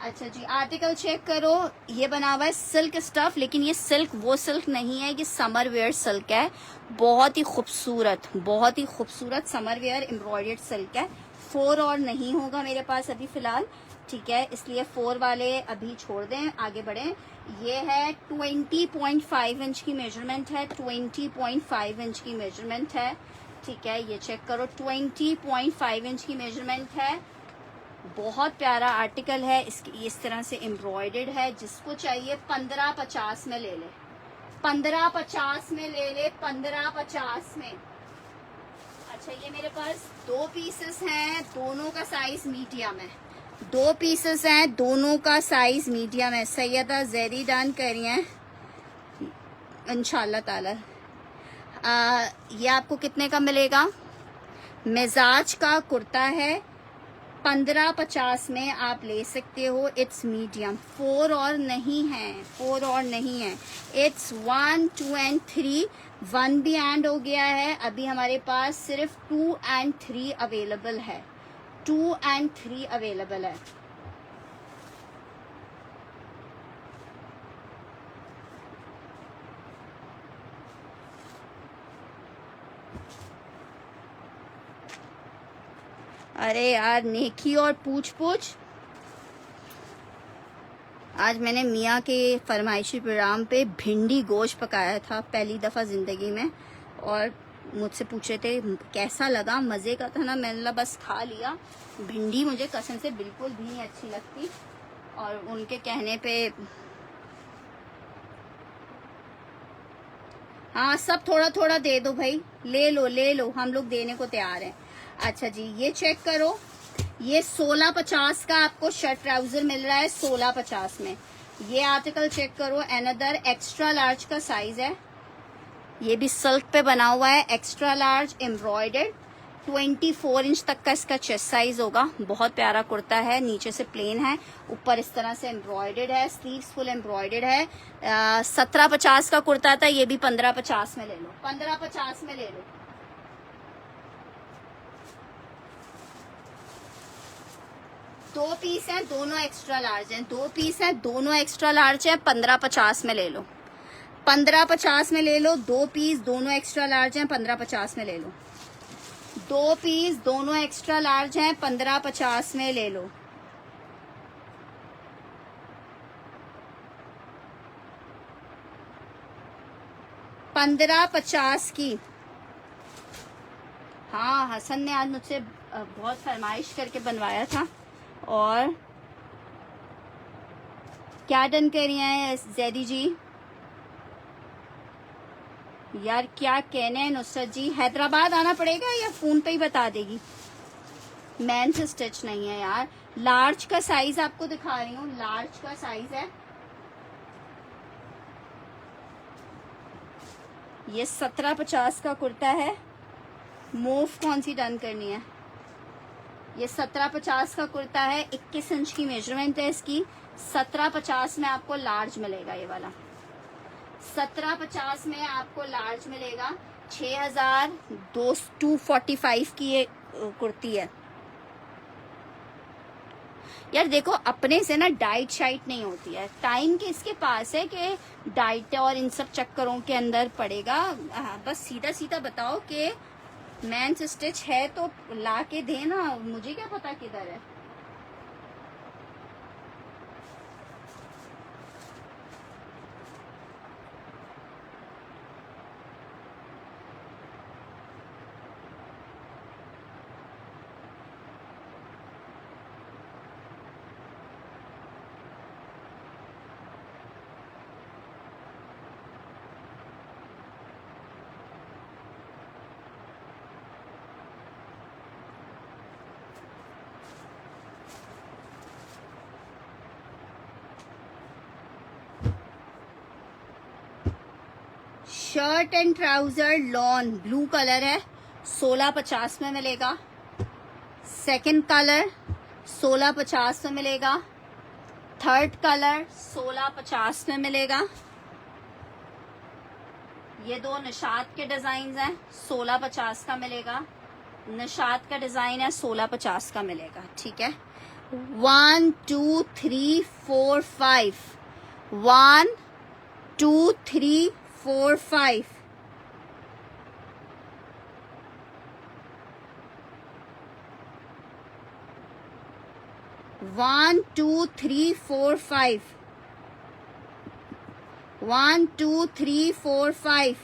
अच्छा जी, आर्टिकल चेक करो, ये बना हुआ है सिल्क स्टफ, लेकिन ये सिल्क वो सिल्क नहीं है, ये समर वेयर सिल्क है। बहुत ही खूबसूरत समर वेयर एम्ब्रॉयडर्ड सिल्क है। 4 और नहीं होगा मेरे पास अभी फिलहाल, ठीक है, इसलिए 4 वाले अभी छोड़ दें, आगे बढ़ें। ये है 20.5 इंच की मेजरमेंट है, 20.5 इंच की मेजरमेंट है, ठीक है, ये चेक करो, 20.5 इंच की मेजरमेंट है। बहुत प्यारा आर्टिकल है, इसकी इस तरह से एम्ब्रॉयडर्ड है। जिसको चाहिए 1550 में ले ले, 1550 में ले ले, 1550 में। अच्छा, ये मेरे पास 2 पीसेस हैं, दोनों का साइज मीडियम है। 2 पीसेस हैं, दोनों का साइज मीडियम है। सैयदा जैदी डन करी हैं, इंशाल्लाह ताला। ये आपको कितने का मिलेगा? मिजाज का कुर्ता है, 1550 में आप ले सकते हो। इट्स मीडियम, 4 और नहीं है, 4 और नहीं है। इट्स 1, 2 एंड 3, 1 भी एंड हो गया है। अभी हमारे पास सिर्फ 2 एंड 3 अवेलेबल है, 2 एंड 3 अवेलेबल है। अरे यार नेकी और पूछ पूछ। आज मैंने मियाँ के फरमाइशी प्रोग्राम पे भिंडी गोश्त पकाया था पहली दफ़ा ज़िंदगी में, और मुझसे पूछे थे कैसा लगा, मज़े का था ना। मैंने बस खा लिया। भिंडी मुझे कसम से बिल्कुल भी नहीं अच्छी लगती, और उनके कहने पे हाँ सब थोड़ा थोड़ा दे दो भाई, ले लो ले लो, हम लोग देने को तैयार हैं। अच्छा जी, ये चेक करो, ये 1650 का आपको शर्ट ट्राउजर मिल रहा है 1650 में। ये आर्टिकल चेक करो, अनदर एक्स्ट्रा लार्ज का साइज है। ये भी सिल्क पे बना हुआ है, एक्स्ट्रा लार्ज एम्ब्रॉयडर्ड, 24 इंच तक का इसका चेस्ट साइज होगा। बहुत प्यारा कुर्ता है, नीचे से प्लेन है, ऊपर इस तरह से एम्ब्रॉयडर्ड है, स्लीव्स फुल एम्ब्रॉयडर्ड है। 1750 का कुर्ता था, ये भी 1550 में ले लो, 1550 में ले लो। दो पीस है, दोनों एक्स्ट्रा लार्ज हैं, 2 पीस है, दोनों एक्स्ट्रा लार्ज है, 1550 में ले लो, 1550 में ले लो। 2 पीस दोनों एक्स्ट्रा लार्ज हैं, 1550 में ले लो। 2 पीस दोनों एक्स्ट्रा लार्ज हैं, 1550 में ले लो। $15.50 की। हाँ, हसन ने आज मुझसे बहुत फरमाइश करके बनवाया था। और क्या डन कर रही हैं जैदी जी? यार क्या कहने हैं नुसरत जी, हैदराबाद आना पड़ेगा या फोन पे ही बता देगी? मैन से स्टिच नहीं है यार। लार्ज का साइज आपको दिखा रही हूँ, लार्ज का साइज है ये। 1750 का कुर्ता है। मूव कौन सी डन करनी है? ये 1750 का कुर्ता है, 21 इंच की मेजरमेंट है इसकी। 1750 में आपको लार्ज मिलेगा, ये वाला 1750 में आपको लार्ज मिलेगा। 6245 की ये कुर्ती है। यार देखो, अपने से ना डाइट शाइट नहीं होती है, टाइम के इसके पास है कि डाइट और इन सब चक्करों के अंदर पड़ेगा। बस सीधा सीधा बताओ कि मैन स्टिच है तो ला के देना, मुझे क्या पता किधर है। Shirt and trouser lawn blue colour है, 1650 में मिलेगा। सेकंड कलर 1650 में मिलेगा। थर्ड कलर 1650 में मिलेगा। ये 2 निशात के डिजाइन हैं, 1650 का मिलेगा। निशात का डिजाइन है, 1650 का मिलेगा। ठीक है, 1 2 3 4 5, 1 2 3 4 5। One, 2, 3, 4, 5. 1 2 3 4 5।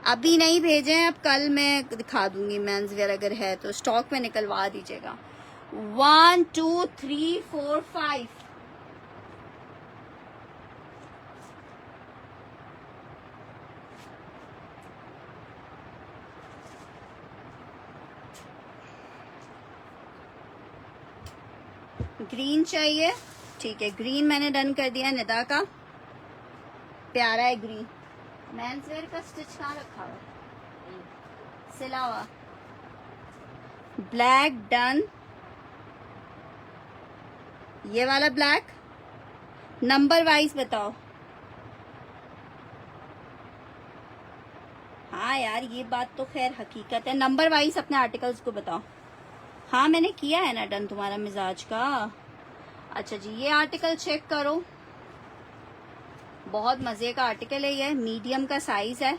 अभी नहीं भेजे हैं, अब कल मैं दिखा दूंगी। मेंस वेयर अगर है तो स्टॉक में निकलवा दीजिएगा। 1 2 3 4 5। ग्रीन चाहिए? ठीक है, ग्रीन मैंने डन कर दिया निदा का। प्यारा है ग्रीन। मेंस वेयर का स्टिच कहाँ रखा हुआ? सिला हुआ। Black done. ये वाला ब्लैक नंबर वाइज बताओ। हाँ यार, ये बात तो खैर हकीकत है, नंबर वाइज अपने आर्टिकल्स को बताओ। हाँ मैंने किया है ना डन तुम्हारा मिजाज का। अच्छा जी, ये आर्टिकल चेक करो, बहुत मजे का आर्टिकल है ये, मीडियम का साइज है,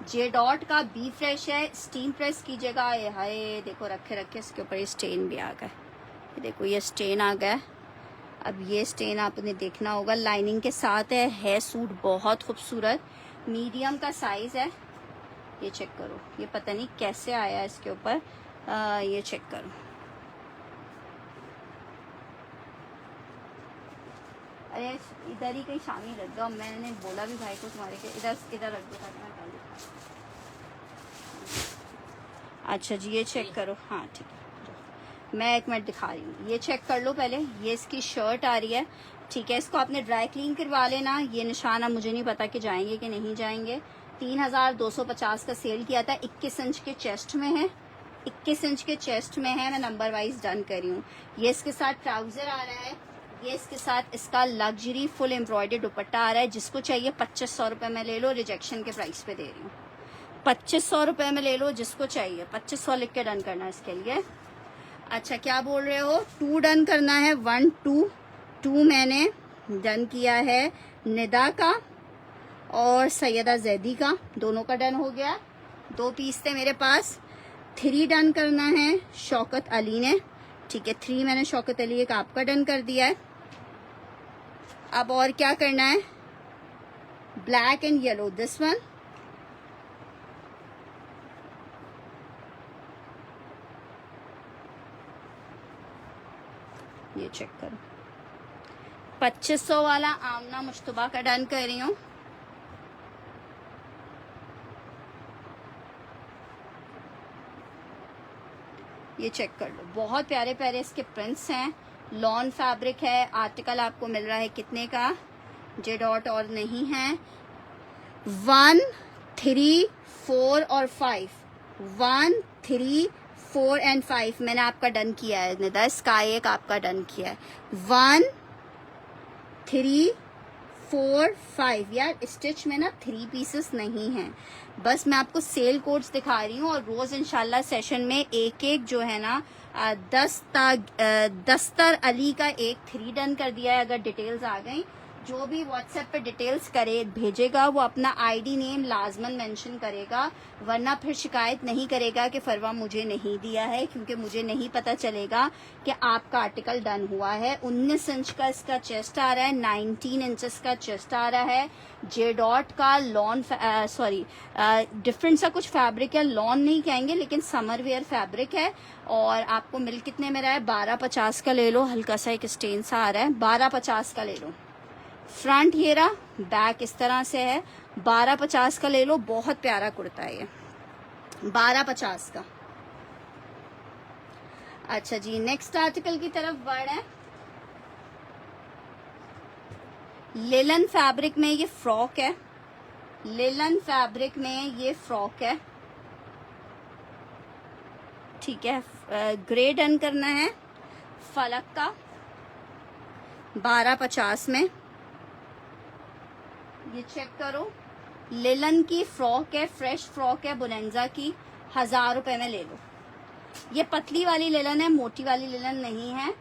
जे डॉट का, बी फ्रेश है, स्टीम प्रेस कीजिएगा। हाय देखो रखे रखे इसके ऊपर ये स्टेन भी आ गया, ये देखो ये स्टेन आ गया। अब ये स्टेन आपने देखना होगा, लाइनिंग के साथ है सूट बहुत खूबसूरत, मीडियम का साइज है। ये चेक करो, ये पता नहीं कैसे आया इसके ऊपर, ये चेक करो। अरे इधर ही कहीं शामी रख दो, मैंने बोला भी भाई को तुम्हारे के इधर रख दो ताकि मैं डाल दूं। अच्छा जी ये चेक करो, हाँ ठीक है, मैं एक मिनट दिखा रही हूँ, ये चेक कर लो पहले। ये इसकी शर्ट आ रही है, ठीक है, इसको आपने ड्राई क्लीन करवा लेना। ये निशान अब मुझे नहीं पता कि जाएंगे कि नहीं जाएंगे। 3250 का सेल किया था, 21 इंच के चेस्ट में है, 21 इंच के चेस्ट में है। मैं नंबर वाइज डन कर रही हूँ। ये इसके साथ ट्राउजर आ रहा है, ये इसके साथ इसका लग्जरी फुल एम्ब्रॉयडरी दुपट्टा आ रहा है। जिसको चाहिए 2500 रुपये में ले लो, रिजेक्शन के प्राइस पे दे रही हूँ। 2500 रुपये में ले लो जिसको चाहिए, 2500 लिख के डन करना इसके लिए। अच्छा क्या बोल रहे हो? 2 डन करना है, 1 2 2 मैंने डन किया है निदा का और सैयदा जैदी का, दोनों का डन हो गया। 2 पीस थे मेरे पास। 3 डन करना है शौकत अली ने, ठीक है, 3 मैंने शौकत अली एक आपका डन कर दिया है। अब और क्या करना है? Black and yellow, this one, ये चेक करो, 2500 वाला आमना मुश्तबा का डन कर रही हूँ। ये चेक कर लो, बहुत प्यारे प्यारे इसके प्रिंट्स हैं, लॉन फैब्रिक है। आर्टिकल आपको मिल रहा है कितने का? जे डॉट और नहीं है, 1 3 4 और 5, 1 3 4 एंड 5 मैंने आपका डन किया है निदा। स्काई एक आपका डन किया है, 1 3 4 5। यार स्टिच में ना 3 पीसेस नहीं हैं, बस मैं आपको सेल कोड्स दिखा रही हूँ। और रोज इंशाल्लाह सेशन में एक एक जो है ना दस्तर अली का एक 3 डन कर दिया है। अगर डिटेल्स आ गई, जो भी व्हाट्सएप पे डिटेल्स करे भेजेगा वो अपना आईडी नेम लाजमन मेंशन करेगा, वरना फिर शिकायत नहीं करेगा कि फरवा मुझे नहीं दिया है, क्योंकि मुझे नहीं पता चलेगा कि आपका आर्टिकल डन हुआ है। 19 इंच का इसका चेस्ट आ रहा है, 19 इंचेस का चेस्ट आ रहा है। जे डॉट का लॉन सॉरी डिफरेंट सा कुछ फैब्रिक है, लॉन नहीं कहेंगे लेकिन समर वेयर फैब्रिक है। और आपको मिल कितने में रहा है? 1250 का ले लो, हल्का सा एक स्टेन सा आ रहा है, 1250 का ले लो। फ्रंट ये रहा, बैक इस तरह से है, 1250 का ले लो। बहुत प्यारा कुर्ता है ये, 1250 का। अच्छा जी नेक्स्ट आर्टिकल की तरफ बढ़ है। लेलन फैब्रिक में ये फ्रॉक है, लेलन फैब्रिक में ये फ्रॉक है, ठीक है। ग्रे डन करना है फलक का, 1250 में। ये चेक करो, लेलन की फ्रॉक है, फ्रेश फ्रॉक है बोनेंजा की, 1000 रुपए में ले लो। ये पतली वाली लेलन है, मोटी वाली लेलन नहीं है।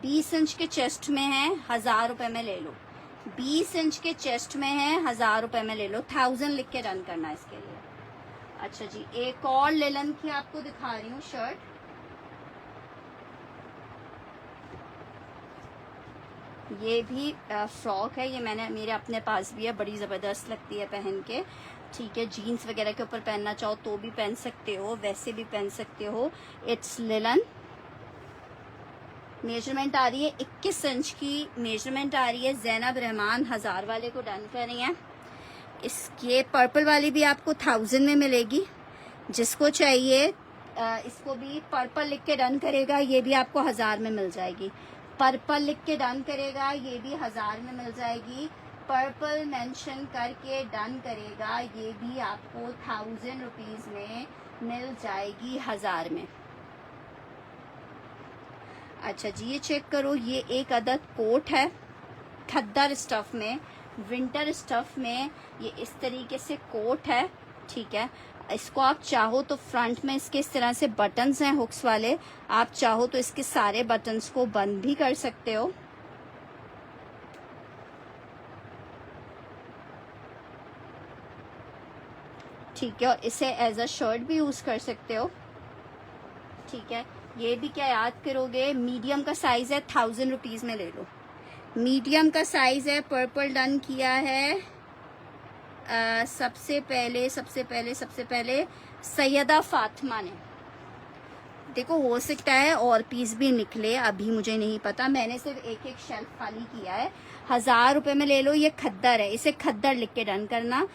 20 इंच के चेस्ट में है, 1000 रुपए में ले लो। 20 इंच के चेस्ट में है, 1000 रुपए में ले लो। 1000 लिख के रन करना इसके लिए। अच्छा जी एक और लेलन की आपको दिखा रही हूँ शर्ट, ये भी फ्रॉक है, ये मैंने मेरे अपने पास भी है, बड़ी ज़बरदस्त लगती है पहन के, ठीक है। जीन्स वगैरह के ऊपर पहनना चाहो तो भी पहन सकते हो, वैसे भी पहन सकते हो। इट्स लिलन, मेजरमेंट आ रही है 21 इंच की मेजरमेंट आ रही है। जैनब रहमान 1000 वाले को डन कर रही हैं। ये पर्पल वाली भी आपको 1000 में मिलेगी, जिसको चाहिए इसको भी पर्पल लिख के डन करेगा, ये भी आपको 1000 में मिल जाएगी। पर्पल लिख के डन करेगा, ये भी 1000 में मिल जाएगी। पर्पल मेंशन करके डन करेगा, ये भी आपको 1000 रुपीज़ में मिल जाएगी, 1000 में। अच्छा जी, ये चेक करो, ये एक अदद कोट है खद्दर स्टफ में, विंटर स्टफ में। ये इस तरीके से कोट है, ठीक है। इसको आप चाहो तो फ्रंट में इसके इस तरह से बटन्स हैं हुक्स वाले, आप चाहो तो इसके सारे बटन्स को बंद भी कर सकते हो। ठीक है, और इसे एज अ शर्ट भी यूज कर सकते हो, ठीक है। ये भी क्या याद करोगे, मीडियम का साइज है, 1000 रुपीज़ में ले लो। मीडियम का साइज है, पर्पल डन किया है। सबसे पहले सैयदा फातिमा ने। देखो, हो सकता है और पीस भी निकले, अभी मुझे नहीं पता, मैंने सिर्फ एक एक शेल्फ खाली किया है। 1000 रुपये में ले लो। ये खद्दर है, इसे खद्दर लिख के डन करना।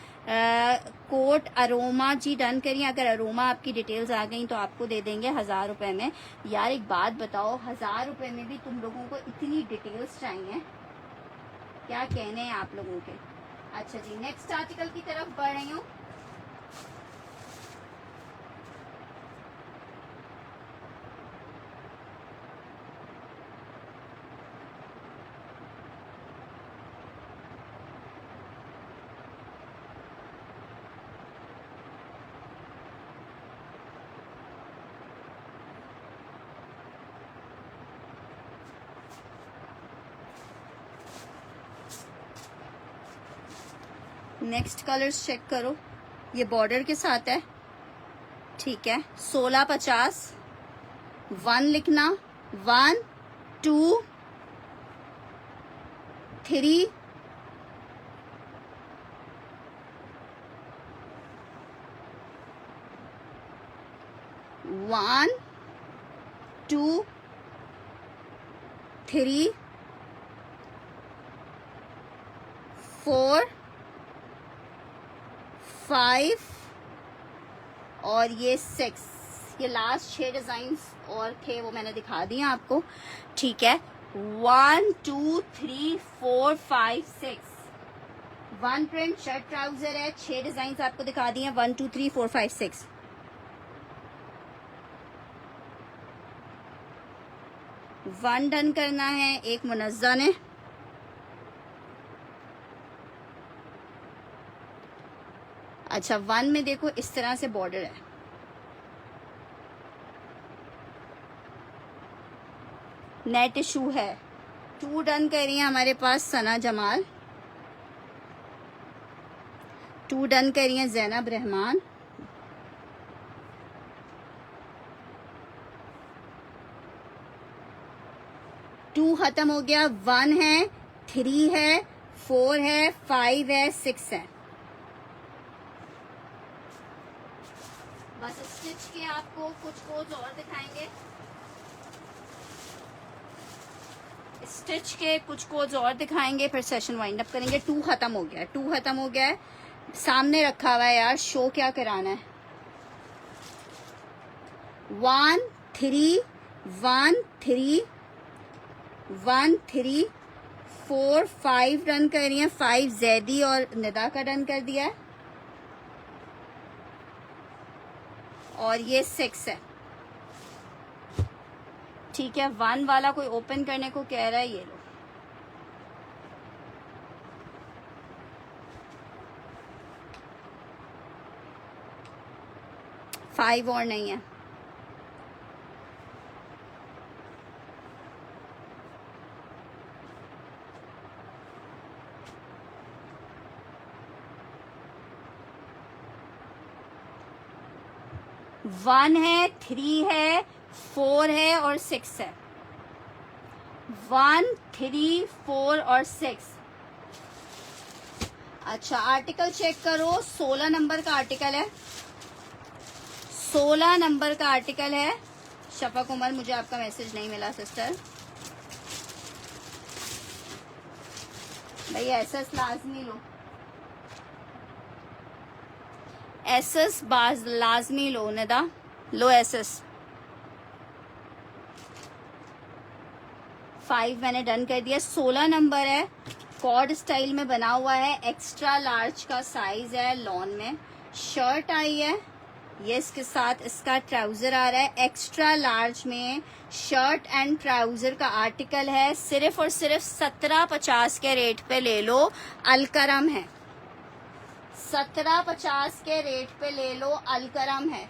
कोट अरोमा जी डन करिए। अगर अरोमा आपकी डिटेल्स आ गई तो आपको दे देंगे 1000 रुपये में। यार एक बात बताओ, 1000 रुपये में भी तुम लोगों को इतनी डिटेल्स चाहिए, क्या कहने हैं आप लोगों के। अच्छा जी, नेक्स्ट आर्टिकल की तरफ बढ़ रही हूँ। नेक्स्ट कलर्स चेक करो, ये बॉर्डर के साथ है, ठीक है। 1650 1 लिखना, 1 2 3 1 2 3 4 5 और ये 6। ये लास्ट 6 डिजाइन और थे, वो मैंने दिखा दिए आपको, ठीक है। 1 2 3 4 5 6 1 प्रिंट शर्ट ट्राउजर है, 6 डिजाइन आपको दिखा दिए, 1 2 3 4 5 6। वन डन करना है एक मुनज़्ज़ा ने। अच्छा, 1 में देखो इस तरह से बॉर्डर है, नेट इशू है। 2 डन कर रही है हमारे पास सना जमाल, 2 डन कर रही है जैनब रहमान, 2 खत्म हो गया, 1 है, 3 है, 4 है, 5 है, 6 है। बस स्टिच के आपको कुछ कोड्स और दिखाएंगे, स्टिच के कुछ कोड्स और दिखाएंगे, फिर सेशन वाइंड अप करेंगे। 2 खत्म हो गया है, 2 खत्म हो गया है, सामने रखा हुआ है यार, शो क्या कराना है। 1 3 1 3 1 3 4 5 रन कर रही है, 5 जैदी और निदा का रन कर दिया है, और ये 6 है, ठीक है। 1 वाला कोई ओपन करने को कह रहा है, ये लो। फाइव और नहीं है, वन है, 3 है, 4 है और 6 है। 1 3 4 और 6। अच्छा, आर्टिकल चेक करो, 16 नंबर का आर्टिकल है, 16 नंबर का आर्टिकल है। शफक उमर, मुझे आपका मैसेज नहीं मिला सिस्टर। भाई एसएस लाजमी लो, एसएस बाज लाजमी लो, निदा लो एसएस। 5 मैंने डन कर दिया, 16 नंबर है, कॉर्ड स्टाइल में बना हुआ है, एक्स्ट्रा लार्ज का साइज है, लॉन में शर्ट आई है, ये इसके साथ इसका ट्राउजर आ रहा है, एक्स्ट्रा लार्ज में शर्ट एंड ट्राउजर का आर्टिकल है, सिर्फ और सिर्फ 1750 के रेट पे ले लो, अलकरम है, 1750 के रेट पे ले लो, अलकरम है।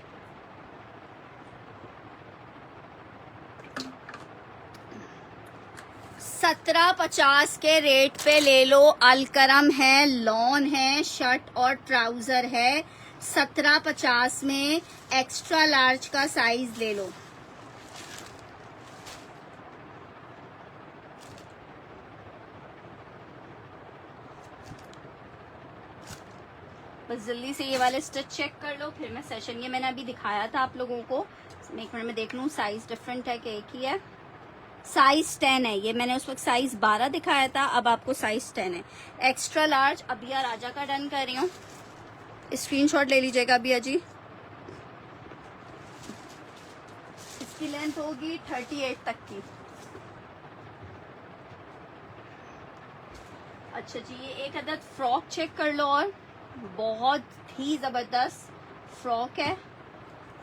$17.50 के रेट पे ले लो, अलकरम है, लॉन है, शर्ट और ट्राउजर है, 17.50 में, एक्स्ट्रा लार्ज का साइज ले लो। बस जल्दी से ये वाले स्टिच चेक कर लो, फिर मैं सेशन, ये मैंने अभी दिखाया था आप लोगों को, एक मिनट में देख लूँ साइज डिफरेंट है कि एक ही है। साइज 10 है ये, मैंने उस वक्त साइज 12 दिखाया था, अब आपको साइज 10 है, एक्स्ट्रा लार्ज। अबिया राजा का डन कर रही हूँ, स्क्रीनशॉट ले लीजिएगा अबिया जी। इसकी लेंथ होगी 38 तक की। अच्छा जी, ये एक अदद फ्रॉक चेक कर लो, और बहुत ही जबरदस्त फ्रॉक है,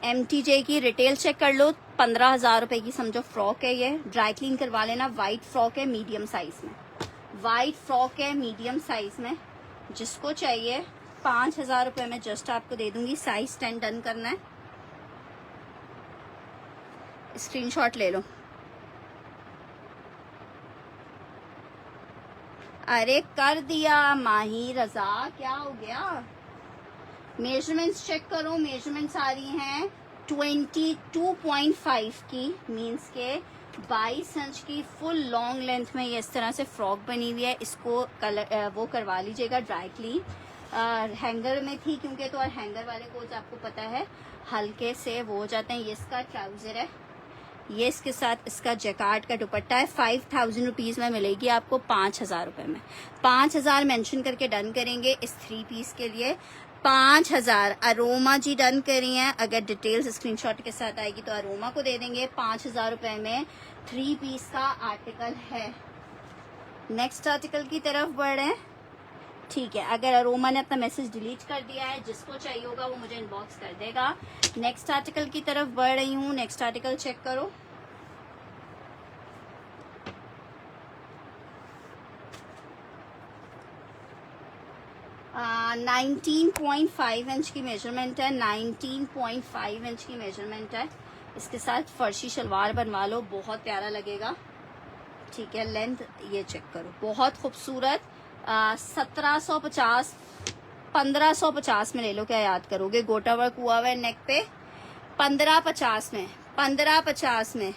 MTJ की, रिटेल चेक कर लो, 15,000 रुपए की समझो फ्रॉक है ये, ड्राई क्लीन करवा लेना। वाइट फ्रॉक है मीडियम साइज में, वाइट फ्रॉक है मीडियम साइज में, जिसको चाहिए 5,000 रुपए में जस्ट आपको दे दूंगी, साइज 10 डन करना है, स्क्रीनशॉट ले लो। अरे कर दिया माही रजा, क्या हो गया? मेजरमेंट्स चेक करो, मेजरमेंट्स आ रही हैं 22.5 की, मीन्स के 22 इंच की फुल लॉन्ग लेंथ में ये इस तरह से फ्रॉक बनी हुई है। इसको कलर वो करवा लीजिएगा ड्राई क्लीन, हैंगर में थी क्योंकि, तो और हैंगर वाले कोच आपको पता है हल्के से वो हो जाते हैं। ये इसका ट्राउजर है, ये इसके साथ इसका जैकार्ड का दुपट्टा है, 5,000 रुपीज में मिलेगी आपको 5,000 रुपए में। 5,000 मेंशन करके डन करेंगे इस 3 पीस के लिए, 5,000। अरोमा जी डन करी हैं, अगर डिटेल्स स्क्रीनशॉट के साथ आएगी तो अरोमा को दे देंगे। 5,000 रुपए में 3 पीस का आर्टिकल है। नेक्स्ट आर्टिकल की तरफ बढ़ रहे हैं, ठीक है। अगर अरोमा ने अपना मैसेज डिलीट कर दिया है, जिसको चाहिए होगा वो मुझे इनबॉक्स कर देगा। नेक्स्ट आर्टिकल की तरफ बढ़ रही हूँ, नेक्स्ट आर्टिकल चेक करो। आ, 19.5 इंच की मेजरमेंट है, 19.5 इंच की मेजरमेंट है। इसके साथ फर्शी शलवार बनवा लो, बहुत प्यारा लगेगा, ठीक है। लेंथ ये चेक करो, बहुत खूबसूरत। 1750 1550 में ले लो, क्या याद करोगे? गोटा वर्क हुआ हुआ है नेक पे, 1550 में, 1550 में।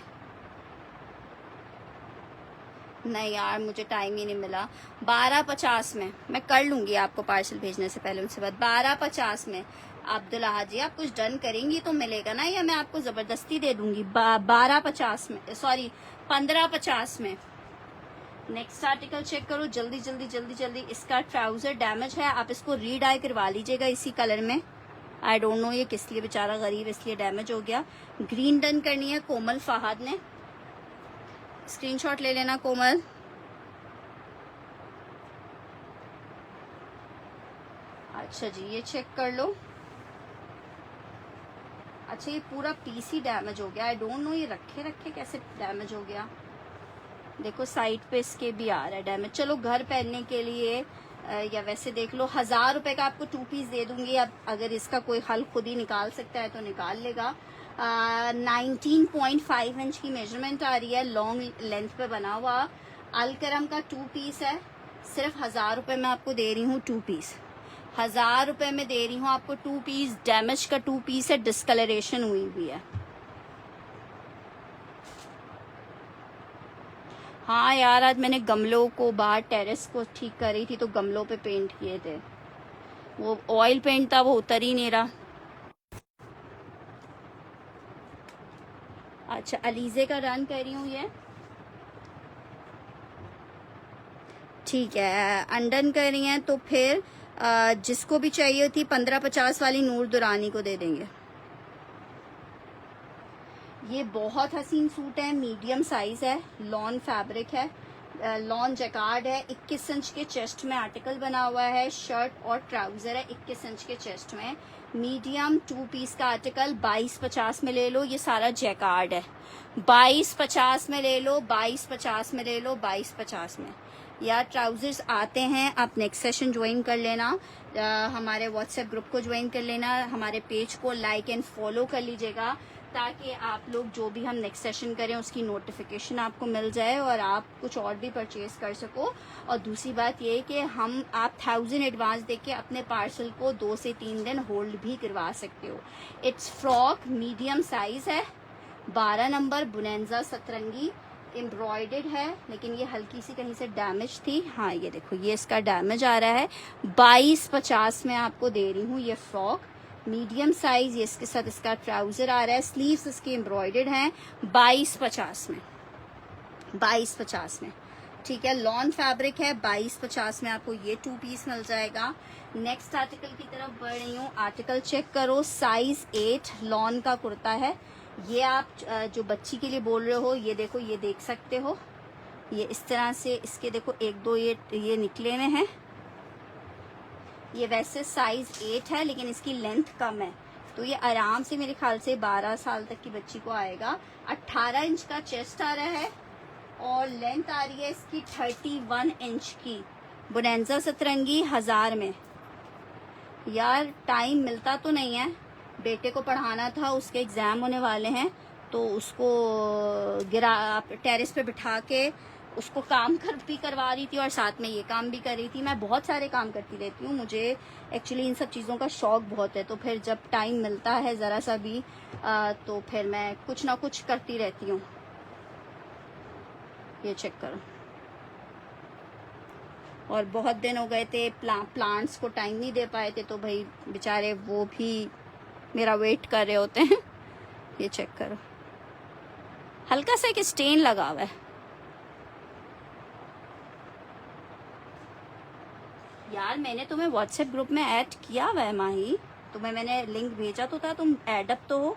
नहीं यार मुझे टाइम ही नहीं मिला। 1250 में मैं कर लूंगी आपको पार्सल भेजने से पहले, उनसे बात। 1250 में अब्दुल्ला हाजी, आप कुछ डन करेंगी तो मिलेगा ना, या मैं आपको जबरदस्ती दे दूंगी। 1250 में, सॉरी 1550 में। नेक्स्ट आर्टिकल चेक करो, जल्दी जल्दी जल्दी जल्दी। इसका ट्राउजर डैमेज है, आप इसको रीडाई करवा लीजिएगा इसी कलर में। आई डोंट नो ये किस लिए, बेचारा गरीब, इसलिए डैमेज हो गया। ग्रीन डन करनी है कोमल फहाद ने, स्क्रीनशॉट ले लेना कोमल। अच्छा जी ये चेक कर लो। अच्छा ये पूरा पीस ही डैमेज हो गया, आई डोंट नो ये रखे रखे कैसे डैमेज हो गया। देखो साइड पे इसके भी आ रहा है डैमेज। चलो घर पहनने के लिए या वैसे देख लो, 1000 रुपए का आपको 2 पीस दे दूंगी। अब अगर इसका कोई हल खुद ही निकाल सकता है तो निकाल लेगा। 19.5 इंच की मेजरमेंट आ रही है, लॉन्ग लेंथ पे बना हुआ। अलकरम का 2 पीस है, सिर्फ 1000 रुपए में आपको दे रही हूँ 2 पीस। 1000 रुपए में दे रही हूँ आपको 2 पीस। डैमेज का 2 पीस है, डिस्कलरेशन हुई हुई है। हाँ यार आज मैंने गमलों को बाहर टेरेस को ठीक कर रही थी तो गमलों पे पेंट किए थे, वो ऑयल पेंट था वो उतर ही नहीं रहा। अच्छा अलीजे का रन कर रही हूँ ये, ठीक है। अनडन कर रही हैं तो फिर जिसको भी चाहिए थी 1550 वाली नूर दुरानी को दे देंगे। ये बहुत हसीन सूट है, मीडियम साइज है, लॉन फैब्रिक है, लॉन जैकार्ड है, 21 इंच के चेस्ट में आर्टिकल बना हुआ है, शर्ट और ट्राउजर है 21 इंच के चेस्ट में, मीडियम 2 पीस का आर्टिकल 2250 में ले लो, ये सारा जैकार्ड है, 2250 में ले लो, 2250 में ले लो, 2250 में। या ट्राउजर्स आते हैं, आप नेक्स्ट सेशन ज्वाइन कर लेना, हमारे व्हाट्सएप ग्रुप को ज्वाइन कर लेना, हमारे पेज को लाइक एंड फॉलो कर लीजिएगा, ताकि आप लोग जो भी हम नेक्स्ट सेशन करें उसकी नोटिफिकेशन आपको मिल जाए और आप कुछ और भी परचेज कर सको। और दूसरी बात ये कि आप 1000 एडवांस देके अपने पार्सल को 2 से 3 दिन होल्ड भी करवा सकते हो। इट्स फ्रॉक, मीडियम साइज है, 12 नंबर, बुनेंजा सतरंगी, एम्ब्रॉयडर्ड है, लेकिन ये हल्की सी कहीं से डैमेज थी। हाँ ये देखो, ये इसका डैमेज आ रहा है। 2250 में आपको दे रही हूँ ये फ्रॉक, मीडियम साइज। ये इसके साथ इसका ट्राउजर आ रहा है, स्लीव्स इसकी एम्ब्रॉयडर्ड हैं, 2250 में, 2250 में। ठीक है, लॉन फैब्रिक है, 2250 में आपको ये 2 पीस मिल जाएगा। नेक्स्ट आर्टिकल की तरफ बढ़ रही हूँ, आर्टिकल चेक करो, साइज 8 लॉन का कुर्ता है। ये आप जो बच्ची के लिए बोल रहे हो, ये देखो, ये देख सकते हो, ये इस तरह से इसके देखो 1-2 ये निकले हुए हैं। ये वैसे साइज 8 है लेकिन इसकी लेंथ कम है, तो ये आराम से मेरे ख्याल से 12 साल तक की बच्ची को आएगा। 18 इंच का चेस्ट आ रहा है और लेंथ आ रही है इसकी 31 इंच की। बुनेंजा सतरंगी 1000 में। यार टाइम मिलता तो नहीं है, बेटे को पढ़ाना था, उसके एग्जाम होने वाले हैं, तो उसको टेरेस पे बिठा के उसको काम भी करवा रही थी और साथ में ये काम भी कर रही थी। मैं बहुत सारे काम करती रहती हूँ, मुझे एक्चुअली इन सब चीज़ों का शौक बहुत है, तो फिर जब टाइम मिलता है ज़रा सा भी तो फिर मैं कुछ ना कुछ करती रहती हूँ। ये चेक करो, और बहुत दिन हो गए थे, प्लांट्स को टाइम नहीं दे पाए थे, तो भाई बेचारे वो भी मेरा वेट कर रहे होते हैं। ये चेक करो, हल्का सा एक स्टेन लगा हुआ है। यार मैंने तुम्हें व्हाट्सएप ग्रुप में ऐड किया हुआ है माही, तुम्हें मैंने लिंक भेजा तो था, तुम ऐड अप तो हो।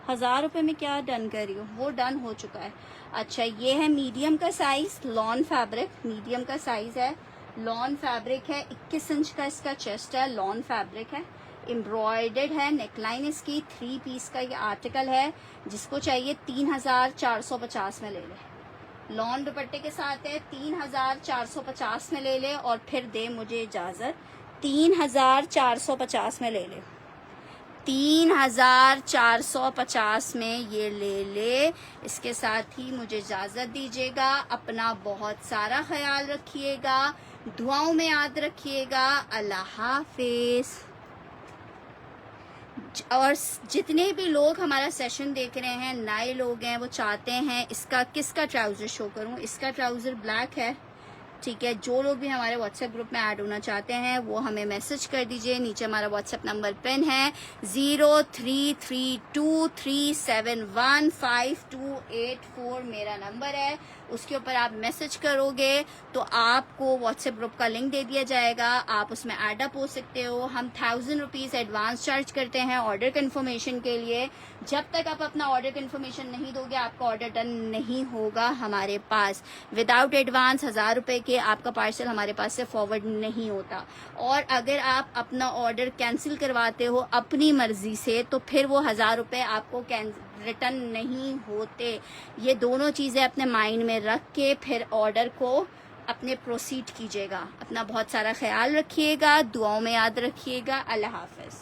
1000 रुपये में क्या डन कर रही हो? वो डन हो चुका है। अच्छा, ये है मीडियम का साइज, लॉन फैब्रिक, मीडियम का साइज है, लॉन फैब्रिक है, 21 इंच का इसका चेस्ट है, लॉन फैब्रिक है, एम्ब्रॉयडर्ड है, नेकलाइन इसकी 3 पीस का ये आर्टिकल है। जिसको चाहिए 3450 में ले ले, लॉन दुपट्टे के साथ है, 3450 में ले ले और फिर दे मुझे इजाजत। 3450 में ले ले, 3450 में ये ले ले। इसके साथ ही मुझे इजाजत दीजिएगा। अपना बहुत सारा ख्याल रखिएगा, दुआओं में याद रखिएगा। अल्लाह हाफिज। और जितने भी लोग हमारा सेशन देख रहे हैं, नए लोग हैं, वो चाहते हैं इसका किसका ट्राउजर शो करूं। इसका ट्राउजर ब्लैक है, ठीक है। जो लोग भी हमारे व्हाट्सएप ग्रुप में ऐड होना चाहते हैं वो हमें मैसेज कर दीजिए। नीचे हमारा व्हाट्सएप नंबर पिन है 0332371528 मेरा नंबर है। उसके ऊपर आप मैसेज करोगे तो आपको व्हाट्सएप ग्रुप का लिंक दे दिया जाएगा, आप उसमें ऐड अप हो सकते हो। हम 1000 रुपीज़ एडवांस चार्ज करते हैं ऑर्डर कन्फर्मेशन के लिए। जब तक आप अपना ऑर्डर कन्फर्मेशन नहीं दोगे आपका ऑर्डर डन नहीं होगा हमारे पास। विदाउट एडवांस 1000 रुपये के आपका पार्सल हमारे पास से फॉरवर्ड नहीं होता। और अगर आप अपना ऑर्डर कैंसिल करवाते हो अपनी मर्जी से तो फिर वो 1000 रुपये आपको रिटर्न नहीं होते। ये दोनों चीज़ें अपने माइंड में रख के फिर ऑर्डर को अपने प्रोसीड कीजिएगा। अपना बहुत सारा ख्याल रखिएगा, दुआओं में याद रखिएगा। अल्लाह हाफ़िज़।